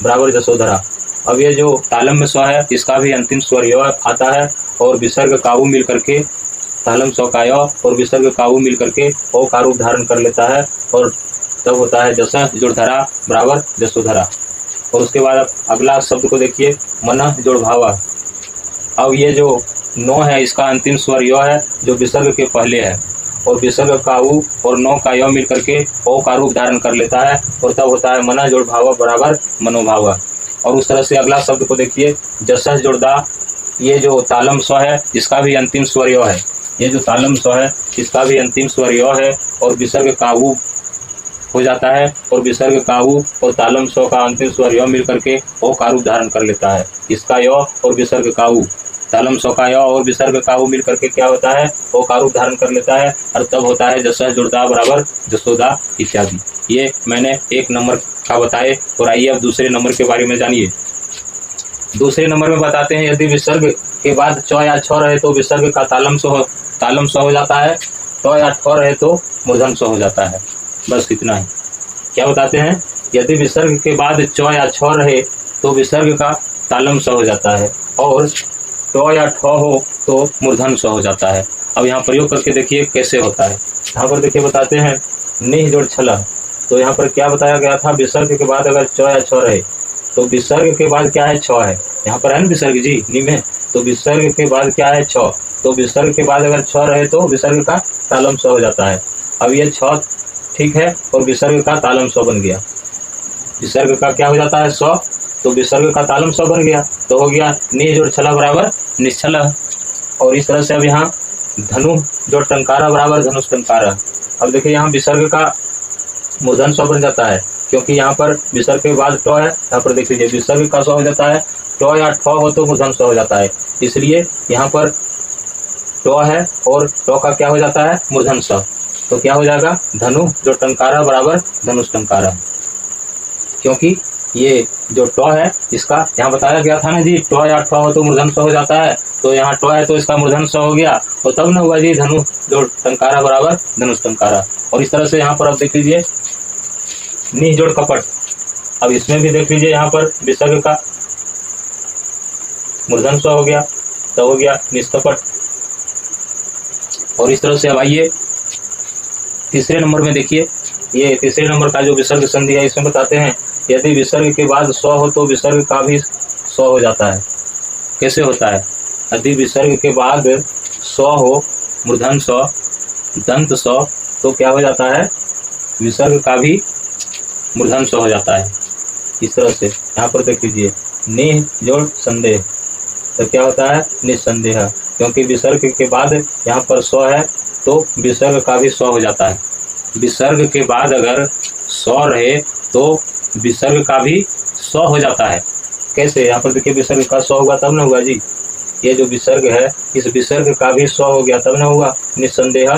बराबर जसोधरा। अब ये जो तालम में स्व है इसका भी अंतिम स्वर य आता है, और विसर्ग का ऊ मिल करके तालम स्व का य और विसर्ग का ऊ मिल करके ओ का रूप धारण कर लेता है, और तब होता है जसः जोड़ धरा बराबर जसोधरा। और उसके बाद अगला शब्द को देखिए, मनः जोड़ भावः। अब ये जो 9 है इसका अंतिम स्वर य है जो विसर्ग के पहले है, और विसर्ग का ऊ और 9 का य मिल करके ओ का रूप धारण कर लेता है, और तब होता है मनः जोड़ भावः बराबर मनोभावः। और उस तरह से अगला शब्द को देखिए, जसः जोड़ दा। ये जो तालम स्व है इसका भी अंतिम स्वर य है, ये जो तालम स्व है इसका भी अंतिम स्वर य है, और विसर्ग का ऊ हो जाता है और विसर्ग काऊ और तालम सौ का अंतिम स्वर य मिल करके ओ का रूप धारण कर लेता है। इसका य और विसर्ग काऊ, तालम सौ का य और विसर्ग काऊ मिल करके क्या होता है, ओ का रूप धारण कर लेता है और तब होता है जसह जुड़ता बराबर जसोदा इत्यादि। ये मैंने 1 नंबर का बताए। और आइए अब दूसरे नंबर के बारे में जानिए। दूसरे नंबर में बताते हैं, यदि विसर्ग के बाद च या छ रहे तो विसर्ग का तालम स हो जाता है, ट या ठ रहे तो मूर्धन स हो जाता है। बस इतना ही। क्या बताते हैं, यदि विसर्ग के बाद च या छ रहे तो विसर्ग का तालम स हो जाता है और ट या ठ हो तो मूर्धन स हो जाता है। अब यहाँ प्रयोग करके देखिए कैसे होता है। यहाँ पर देखिए बताते हैं, निह जोड़ छला। तो यहाँ पर क्या बताया गया था, विसर्ग के बाद अगर च या छ रहे तो विसर्ग के बाद क्या है, छ है। यहाँ पर है ना विसर्ग जी नी में, तो विसर्ग के बाद क्या है, छ। तो विसर्ग के बाद अगर छ रहे तो विसर्ग का तालम स हो जाता है। अब ये छ ठीक है और विसर्ग का तालम स बन गया। विसर्ग का क्या हो जाता है, स, तो विसर्ग का तालम स बन गया। तो हो गया नि जोड़ छला बराबर निश्चला। और इस तरह से अब यहाँ धनु जोड़ टंकारा बराबर धनुष टंकारा। अब देखिए यहाँ विसर्ग का मूर्धन स बन जाता है, क्योंकि यहाँ पर विसर्ग के बाद ट है। यहाँ पर देख लीजिए विसर्ग का स हो जाता है, ट या ठ हो तो मूर्धन स हो जाता है। इसलिए यहाँ पर ट है और ट का क्या हो जाता है, मूर्धन स। तो क्या हो जाएगा, धनु जो टंकारा बराबर धनुष टंकारा। क्योंकि ये जो ट है इसका यहाँ बताया गया था ना जी, ट या ठ हो तो मूर्धन स हो जाता है। तो यहाँ ट है तो इसका मूर्धन स हो गया, तो तब ना हुआ जी धनु जो टंकारा बराबर धनुष टंकारा। और इस तरह से यहाँ पर अब देख लीजिए निह जोड़ कपट। अब इसमें भी देख लीजिए यहाँ पर विसर्ग का मूर्धन स हो गया, तो हो गया निष्कपट। और इस तरह से अब आइए तीसरे नंबर में देखिए, ये तीसरे नंबर का जो विसर्ग संधि है इसमें बताते हैं, यदि विसर्ग के बाद स हो तो विसर्ग का भी स हो जाता है। कैसे होता है, यदि विसर्ग के बाद स हो मूर्धन स दंत स तो क्या हो जाता है, विसर्ग का भी मूर्धन स हो जाता है। इस तरह से यहाँ पर देख लीजिए निह जोड़ संदेह, तो क्या होता है, निस्संदेह। क्योंकि विसर्ग के बाद यहाँ पर स है तो विसर्ग का भी स हो जाता है। विसर्ग के बाद अगर स रहे तो विसर्ग का भी स हो जाता है। कैसे, यहाँ पर देखिए विसर्ग का स होगा तब ना होगा जी, ये जो विसर्ग है इस विसर्ग का भी स हो गया तब ना होगा। निस्संदेह,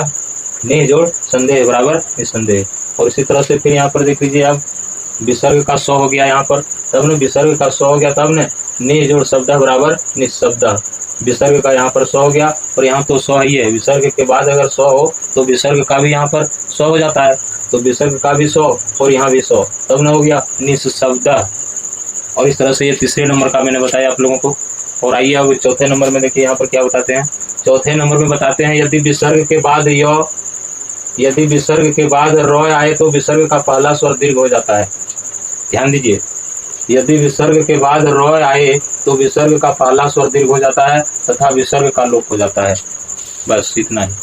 निह जोड़ संदेह बराबर निस्संदेह। और इसी तरह से फिर यहाँ पर देख लीजिए, अब विसर्ग का स हो गया यहाँ पर, तब ने विसर्ग का स हो गया तब ने निह जोड़ शब्द बराबर निःशब्द। विसर्ग का यहाँ पर स हो गया और यहाँ तो स ही है। विसर्ग के बाद अगर स हो तो विसर्ग का भी यहाँ पर स हो जाता है, तो विसर्ग का भी स और यहाँ भी स, तब न हो गया निःशब्द। और इस तरह से ये तीसरे नंबर का मैंने बताया आप लोगों को। और आइए अब चौथे नंबर में देखिए यहाँ पर क्या बताते हैं। चौथे नंबर में बताते हैं, यदि विसर्ग के बाद यदि विसर्ग के बाद र आए तो विसर्ग का पहला स्वर दीर्घ हो जाता है। ध्यान दीजिए, यदि विसर्ग के बाद र आए तो विसर्ग का पहला स्वर दीर्घ हो जाता है तथा विसर्ग का लोप हो जाता है। बस इतना ही।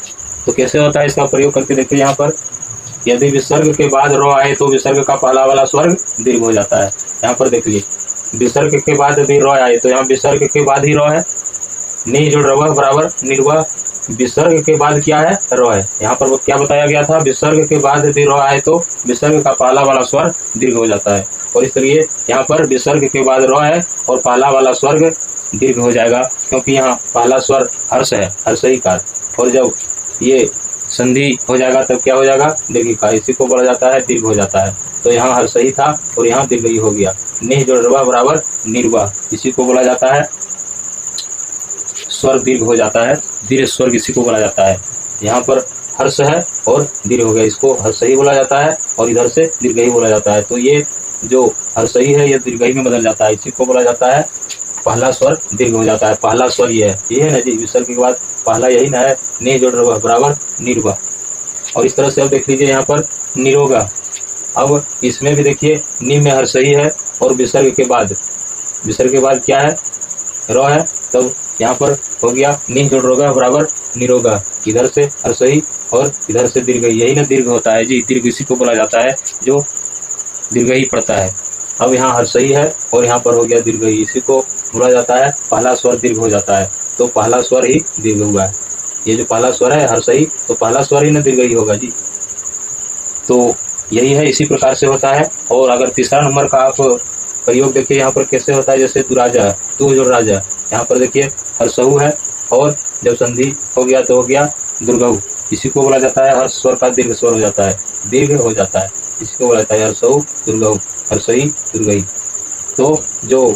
तो कैसे होता है, इसका प्रयोग करके देखिए। यहाँ पर यदि विसर्ग के बाद र आए तो विसर्ग का पहला वाला स्वर दीर्घ हो जाता है। यहाँ पर देखिए विसर्ग के बाद यदि र आए तो यहाँ विसर्ग के बाद ही र है, नि जोड़ रव बराबर निर्वह। विसर्ग के बाद क्या है, र है। यहाँ पर क्या बताया गया था, विसर्ग के बाद यदि र आए तो विसर्ग का पहला वाला स्वर दीर्घ हो जाता है। और इसलिए यहाँ पर विसर्ग के बाद र है और पहला वाला स्वर्ग दीर्घ हो जाएगा, क्योंकि यहाँ पहला स्वर हर्ष है, हर्ष ही कार। और जब ये संधि हो जाएगा तब क्या हो जाएगा, दीर्घिका, इसी को बोला जाता है दीर्घ हो जाता है। तो यहाँ हर्ष ही था और यहाँ दीर्घ ही हो गया। निह जोड़ रवा बराबर निर्वाह, इसी को बोला जाता है स्वर दीर्घ हो जाता है, दीर्घ स्वर्ग इसी को बोला जाता है। यहाँ पर हर्ष है और दीर्घ हो गया, इसको हर्ष ही बोला जाता है और इधर से दीर्घ ही बोला जाता है। तो ये जो हर्ष ही है ये दीर्घ ही में बदल जाता है, इसी को बोला जाता है पहला स्वर दीर्घ हो जाता है। पहला स्वर ये है ना जी, विसर्ग के बाद पहला यही ना है, नि जोड़ रवा बराबर निर्वा। और इस तरह से अब देख लीजिए यहाँ पर निरोगा। अब इसमें भी देखिए नि में हर्ष ही है और विसर्ग के बाद क्या है, र है, तब यहाँ पर हो गया नि जोड़ रोगा बराबर निरोगा। इधर से हर्ष ही और इधर से दीर्घ, यही ना दीर्घ होता है जी, दीर्घ इसी को बोला जाता है जो दीर्घ ही पड़ता है। अब यहाँ हर्ष ही है और यहाँ पर हो गया दीर्घ ही, इसी को बोला जाता है पहला स्वर दीर्घ हो जाता है। तो पहला स्वर ही दीर्घ हुआ है, ये जो पहला स्वर है हर्ष ही, तो पहला स्वर ही ना दीर्घ ही होगा जी। तो यही है, इसी प्रकार से होता है। और अगर तीसरा नंबर का आप प्रयोग देखिए यहाँ पर कैसे होता है, जैसे दुराजा, तू जोड़ राजा, यहाँ पर देखिए हर्षऊ है और जब संधि हो गया तो हो गया दुर्गऊ। इसी को बोला जाता है हर्ष स्वर का दीर्घ स्वर हो जाता है, दीर्घ हो जाता है, इसी को बोला जाता है हर्षऊ दुर्गऊ, हर्षई दुर्गई। तो जो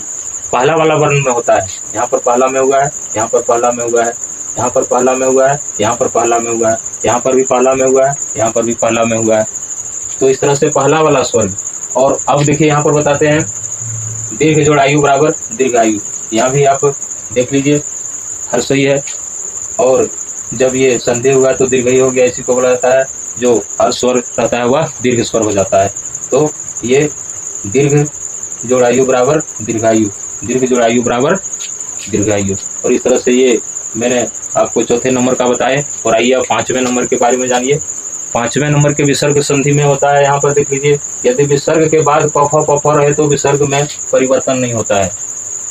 पहला वाला वर्ण में होता है, यहाँ पर पहला में हुआ है, यहाँ पर पहला में हुआ है, यहाँ पर पहला में हुआ है, यहाँ पर पहला में हुआ है, यहाँ पर भी पहला में हुआ है, यहाँ पर भी पहला में हुआ है। तो इस तरह से पहला वाला स्वर। और अब देखिए यहाँ पर बताते हैं दीर्घ जोड़ आयु बराबर दीर्घायु। यहाँ भी आप देख लीजिए हर्षई है और जब ये संधि हुआ तो दीर्घई हो गया, इसी को बोला जाता है जो हर्ष स्वर रहता है वह दीर्घ स्वर हो जाता है। तो ये दीर्घ जोड़ आयु बराबर दीर्घायु, दीर्घ जोड़ आयु बराबर दीर्घायु। और इस तरह से ये मैंने आपको चौथे नंबर का बताए। और आइए अब पांचवें नंबर के बारे में जानिए। पांचवें नंबर के विसर्ग संधि में होता है, यहाँ पर देख लीजिए, यदि विसर्ग के बाद पफ रहे तो विसर्ग में परिवर्तन नहीं होता है।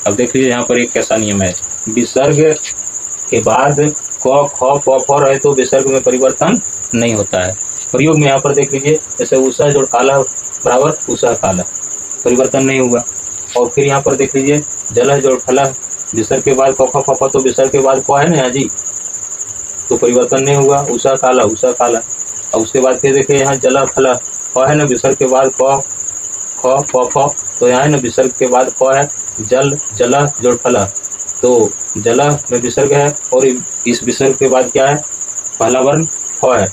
अब देख लीजिए यहाँ पर एक कैसा नियम है, विसर्ग के बाद क ख प रहे तो विसर्ग में परिवर्तन नहीं होता है। प्रयोग में यहाँ पर देख लीजिए, जैसे उषा जोड़ काला बराबर उषा काला, परिवर्तन नहीं हुआ। और फिर यहाँ पर देख लीजिए जलह जोड़ फलह, विसर्ग के बाद क ख तो विसर्ग के बाद क है ना जी, तो परिवर्तन नहीं हुआ, उषा काला उषा काला। और उसके बाद फिर देखिए यहाँ जलह फलह, क है ना, विसर्ग के बाद क ख प, तो यहाँ है ना विसर्ग के बाद क है, जल जलह जोड़ फलह, तो जलह में विसर्ग है और इस विसर्ग के बाद क्या है, पहला वर्ण फ है।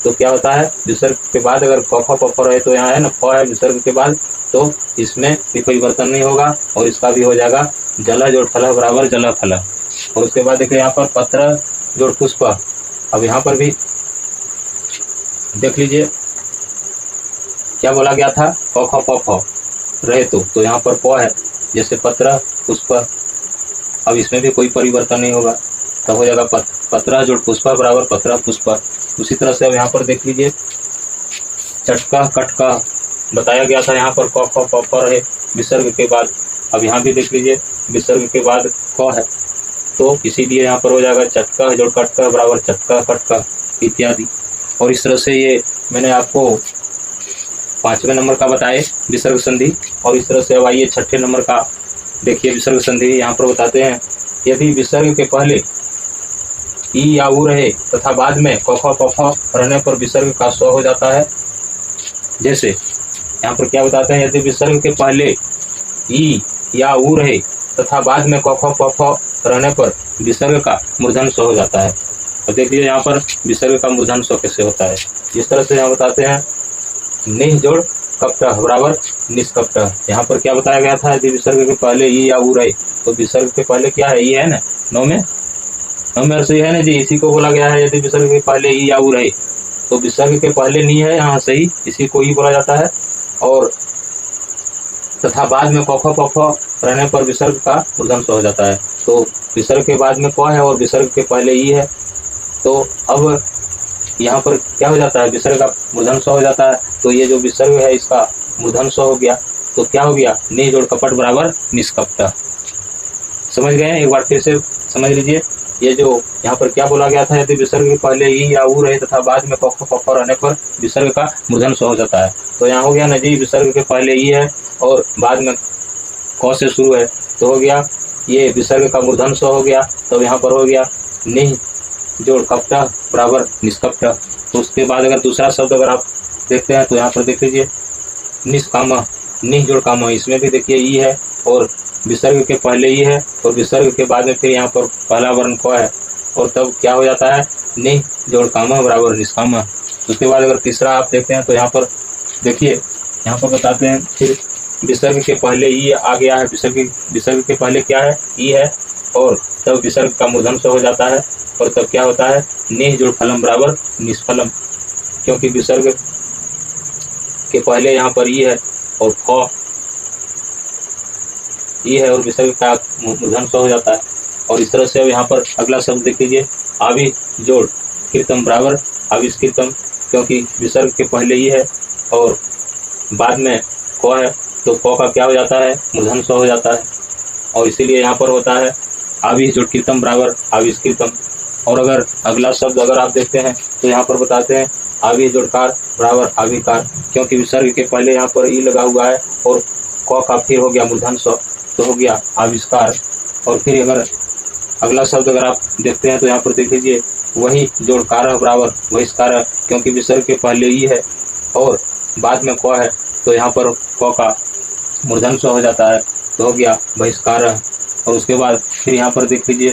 तो क्या होता है, विसर्ग के बाद अगर क ख प रहे तो यहाँ है ना फ है विसर्ग के बाद, तो इसमें भी परिवर्तन नहीं होगा और इसका भी हो जाएगा जलह जोड़ फलह बराबर जलह फलह। और उसके बाद देखिए यहाँ पर पत्र जोड़ पुष्प। अब यहाँ पर भी देख लीजिए क्या बोला गया था, क ख प रहे तो यहाँ पर प है, जैसे पत्र पुष्प। अब इसमें भी कोई परिवर्तन नहीं होगा, तब हो जाएगा पत्रा जोड़ पुष्पा बराबर पत्रा पुष्पा। उसी तरह से अब यहाँ पर देख लीजिए चटका कटका बताया गया था, यहाँ पर क ख प रहे विसर्ग के बाद। अब यहाँ भी देख लीजिए विसर्ग के बाद क है, तो इसीलिए यहाँ पर हो जाएगा चटका जोड़ कटका बराबर चटका कटका इत्यादि। और इस तरह से ये मैंने आपको पांचवें नंबर का बताए विसर्ग संधि। और इस तरह से अब आइए छठे नंबर का देखिए विसर्ग संधि। यहाँ पर बताते हैं यदि विसर्ग के पहले ई या ऊ रहे तथा बाद में क ख प फ रहने पर विसर्ग का स्व हो जाता है। जैसे यहाँ पर क्या बताते हैं, यदि विसर्ग के पहले ई या ऊ रहे तथा बाद में क ख प फ रहने पर विसर्ग का मूर्धन स्व हो जाता है। तो देखिए यहाँ पर विसर्ग का मूर्धन स्व कैसे होता है। इस तरह से यहाँ बताते हैं निह जोड़ कप्टह बराबर निष्कप्टह। यहाँ पर क्या बताया गया था, यदि विसर्ग के पहले ई या ऊ रहे तो विसर्ग के पहले क्या है, ई है ना, नौ में सही है ना जी, इसी को बोला गया है यदि विसर्ग के पहले ई या ऊ रहे तो विसर्ग के पहले नी है यहाँ सही, इसी को ई बोला जाता है। और तथा बाद में क ख प फ रहने पर विसर्ग का मूर्धन स्व हो जाता है। तो विसर्ग के बाद में क है और विसर्ग के पहले ई है, तो अब यहाँ पर क्या हो जाता है, विसर्ग का मूर्धन स्व हो जाता है। तो ये जो विसर्ग है इसका मूर्धन स्व हो गया, तो क्या हो गया, नि जोड़ कपट बराबर निष्कपट। समझ गए, एक बार फिर से समझ लीजिए। ये जो यहाँ पर क्या बोला गया था, यदि विसर्ग के पहले ई या ऊ रहे तथा बाद में क ख प फ रहने पर विसर्ग का मूर्धन स्व हो जाता है। तो यहाँ हो गया ना जी, विसर्ग के पहले ई है और बाद में क से शुरू है, तो हो गया ये विसर्ग का मूर्धन स्व हो गया। तो यहाँ पर हो गया निह जोड़ कपटा बराबर निष्कपट। तो उसके बाद अगर दूसरा शब्द अगर आप देखते हैं तो यहाँ पर देख लीजिए निष्काम, निह जोड़ काम, इसमें भी देखिए ई है और विसर्ग के पहले ई है और विसर्ग के बाद में फिर यहाँ पर पहला वर्ण क है और तब क्या हो जाता है, निह जोड़ काम बराबर निष्काम। उसके बाद अगर तीसरा आप देखते हैं तो यहाँ पर देखिए, यहाँ पर बताते हैं फिर विसर्ग के पहले ई आ गया है, विसर्ग के पहले क्या है, ई है और तब विसर्ग का मूर्धन स्व हो जाता है और तब क्या होता है, निह जोड़ फलम बराबर निष्फलम, क्योंकि विसर्ग के पहले यहाँ पर ई है और फ ई है और विसर्ग का मूर्धन स्व हो जाता है। और इस तरह से अब यहाँ पर अगला शब्द देख लीजिए, आवि जोड़ कीर्तम बराबर आविष कीर्तम, क्योंकि विसर्ग के पहले ई है और बाद में क है, तो क का क्या हो जाता है, मूर्धन स्व हो जाता है और इसीलिए यहाँ पर होता है आविष जोड़ कीर्तम बराबर आविष कीर्तम। और अगर अगला शब्द अगर आप देखते हैं तो यहाँ पर बताते हैं आवी जोड़कार बराबर आविकार, क्योंकि विसर्ग के पहले यहाँ पर ई लगा हुआ है और क का फिर हो गया मूर्धन स्व, तो हो गया आविष्कार। और फिर अगर अगला शब्द अगर आप देखते हैं तो यहाँ पर देख लीजिए वही जोड़कार बराबर बहिष्कार, क्योंकि विसर्ग के पहले ई है और बाद में क है, तो यहाँ पर क का मूर्धन स्व हो जाता है, तो हो गया बहिष्कार। और उसके बाद फिर यहाँ पर देख लीजिए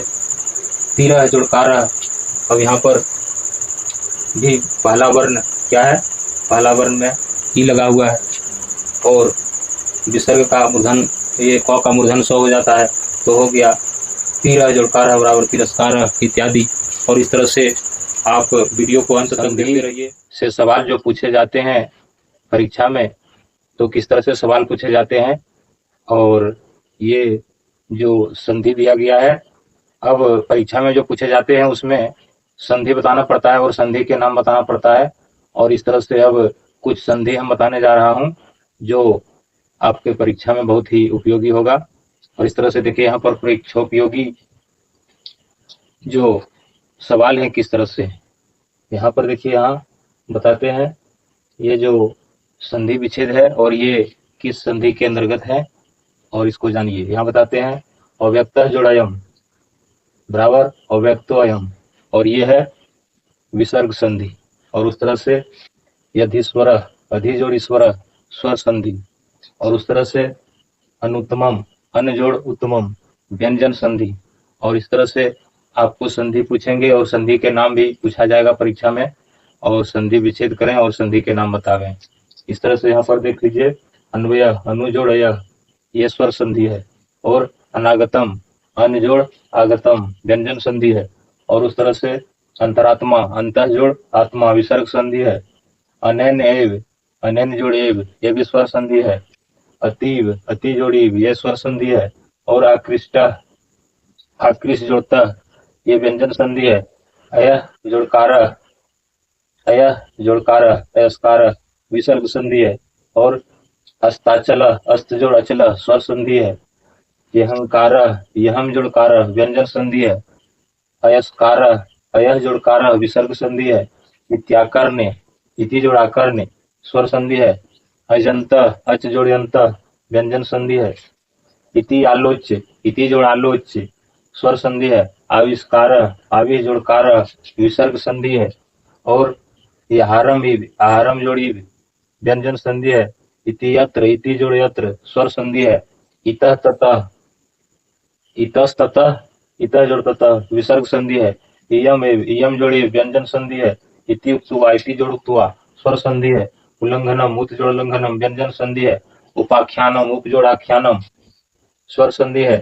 तीर जोड़कार। अब यहाँ पर भी पहला वर्ण क्या है, पहला वर्ण में ई लगा हुआ है और विसर्ग का मूर्धन, ये क का मूर्धन स्व हो जाता है, तो हो गया तीर जोड़कार बराबर तिरस्कार इत्यादि। और इस तरह से आप वीडियो को अंत तक देखते रहिए। से सवाल जो पूछे जाते हैं परीक्षा में, तो किस तरह से सवाल पूछे जाते हैं और ये जो संधि दिया गया है, अब परीक्षा में जो पूछे जाते हैं उसमें संधि बताना पड़ता है और संधि के नाम बताना पड़ता है। और इस तरह से अब कुछ संधि हम बताने जा रहा हूं जो आपके परीक्षा में बहुत ही उपयोगी होगा। और इस तरह से देखिए यहाँ पर परीक्षा उपयोगी जो सवाल है किस तरह से, यहाँ पर देखिए यहाँ बताते हैं ये जो संधि विच्छेद है और ये किस संधि के अंतर्गत है और इसको जानिए। यहाँ बताते हैं अव्यक्तः जोड़ायम बराबर अव्यक्तो अयम, और ये है विसर्ग संधि। और उस तरह से यधिस्वर अधि जोड़ ईश्वर स्वर संधि, और उस तरह से अनुत्तमम अन जोड़ उत्तमम व्यंजन संधि। और इस तरह से आपको संधि पूछेंगे और संधि के नाम भी पूछा जाएगा परीक्षा में, और संधि विच्छेद करें और संधि के नाम बतावें। इस तरह से यहाँ पर देख लीजिए अन्वय अनु जोड़ अय, ये स्वर संधि है, और अनागतम अन जोड़ आगतम व्यंजन संधि है। और उस तरह से अंतरात्मा अंतः जोड़ आत्मा विसर्ग संधि है। अनैन एव अनैन जोड़ एव, ये भी स्वर संधि है। अतीव अति जोड़ ईव, ये स्वर संधि है। और आकृष्ट आकृष्ट जोड़ता, ये व्यंजन संधि है। अय जोड़कार अय जोड़कार अयस्कार विसर्ग संधि है। और अस्ताचल अस्त जोड़ अचल स्वर संधि है। यहंकार यहम जोड़कार व्यंजन संधि है। अयस्कार अयह जोड़कार विसर्ग संधि है। इत्याकर्ण्य इति जोड़ आकर्ण्य स्वर संधि है। अजंत अच जोड़ यंत व्यंजन संधि है। इति आलोच्य इति जोड़ आलोच्य स्वर संधि है। आविष्कार आविष जोड़कार विसर्ग संधि है। और आहारम आहारम जोड़ी व्यंजन संधि है। इति यत्र इति जोड़ यत्र स्वर संधि है। इतः ततः इतस्ततः इतः जोड़ ततः विसर्ग संधि है। इयम एव इयम जोड़ी व्यंजन संधि है। इति उक्त्वा इति जोड़ उक्त्वा स्वर संधि है। उल्लंघनम उत जोड़ उल्लंघनम व्यंजन संधि है। उपाख्यानम उप जोड़ आख्यानम स्वर संधि है।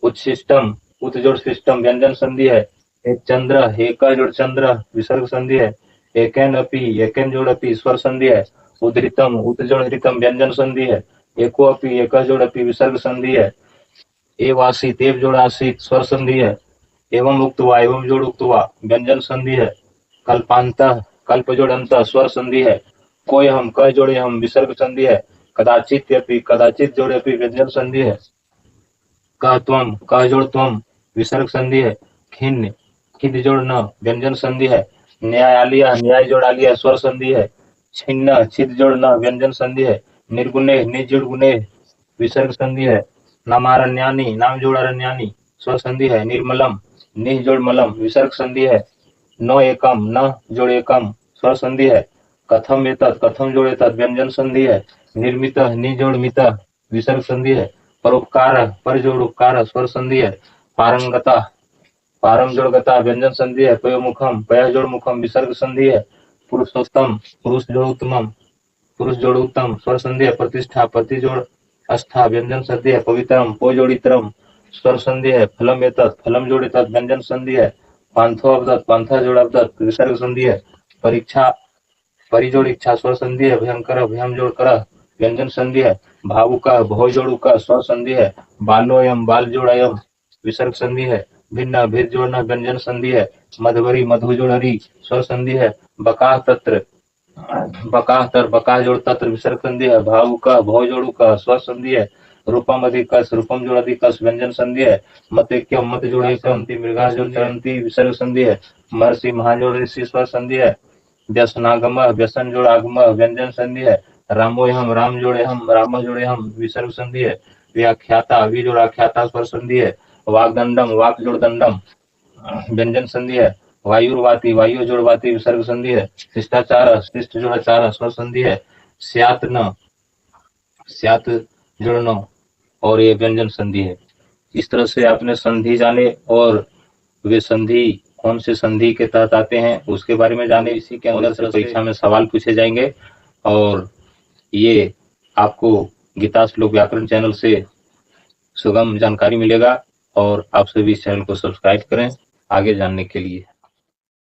उच्छिष्टम उत जोड़ शिष्टम व्यंजन संधि है। एक चंद्र एक जोड़ चंद्र विसर्ग संधि है। एकैन अपि एकैन जोड़ अपि स्वर संधि है। उद्धृतम उत जोड़ हृतम व्यंजन संधि है। एको अपि एक जोड़ अपि विसर्ग संधि है। एवासित एव जोड़ आसित स्वर संधि है। एवं उक्त्वा एवं जोड़ उक्त्वा व्यंजन संधि है। कल्पांतः कल्प जोड़ अंत स्वर संधि है। कोय हम क जोड़े हम विसर्ग संधि है। कदाचित अपि कदाचित जोड़े अपि व्यंजन संधि है। कह त्वम कह जोड़ त्वम विसर्ग संधि है। खिन्न खिद जोड़ न व्यंजन संधि है। न्यायालय न्याय जोड़ आलिया स्वर संधि है। छिन्न छिद जोड़ न व्यंजन संधि है। निर्गुणे निज जोड़ गुणे विसर्ग संधि है। नामारण्यानि नाम जोड़ अरण्यानि स्वर संधि है। निर्मलम निज जोड़ मलम विसर्ग संधि है। नो एकम न जोड़ एकम स्वर संधि है। कथम एतत् कथम जोड़ एतत् व्यंजन संधि है। निर्मित नि जोड़ मित विसर्ग संधि है। परोपकार पर जोड़ उपकार स्वर संधि है। पारंगता पारम जोड़ गता व्यंजन संधि है। पयोमुखम पय जोड़ मुखम विसर्ग संधि है। पुरुषोत्तम पुरुष जोड़ उत्तमम पुरुष जोड़ उत्तम स्वर संधि है। प्रतिष्ठा प्रति जोड़ अस्था व्यंजन संधि है। पवित्रम पो जोड़ इतरम स्वर संधि है। फलम एतत् फलम जोड़ एतत् व्यंजन संधि है। पांथो अवदत् पांथा जोड़ अवदत् विसर्ग संधि है। परीक्षा परिजोड़ इच्छा स्वर संधि है। भयंकर भयम जोड़ कर व्यंजन संधि है। भावुका भव जोड़ उका स्वर संधि है। बालोयम बाल जोड़ अयम विसर्ग संधि है। भिन्न भेद जोड़ना व्यंजन संधि है। मधुवरी मधु जोड़ हरि स्वर संधि है। बकाह तत्र बकाह तर बकाह जोड़ तत्र विसर्ग संधि है। भावुका भव जोड़ उका स्वर संधि है। रूपम अधिकस रूपम जोड़ अधिकस व्यंजन संधि है। मत एक्यम मत जोड़ एकम मृगा जोड़ चरंती विसर्ग संधि है। महर्षि महाजोड़ ऋषि स्वर संधि है। व्यसनागम व्यसन जोड़ आगम व्यंजन संधि है। रामो हम राम जोड़े हम राम जोड़े हम विसर्ग संधि है। व्याख्याता वि जोड़ आख्याता स्वर संधि है। वागदंडम वाक जोड़ दंडम व्यंजन संधि है। वायुर्वाती वायु जोड़ वाती विसर्ग संधि है। शिष्टाचार शिष्ट जोड़ चार स्वर संधि है। स्यात न स्यात जोड़ न और ये व्यंजन संधि है। इस तरह से आपने संधि जाने और वे संधि कौन से संधि के तहत आते हैं उसके बारे में जाने। इसी के अंदर से परीक्षा में सवाल पूछे जाएंगे और ये आपको गीता श्लोक व्याकरण चैनल से सुगम जानकारी मिलेगा। और आप सभी इस चैनल को सब्सक्राइब करें आगे जानने के लिए।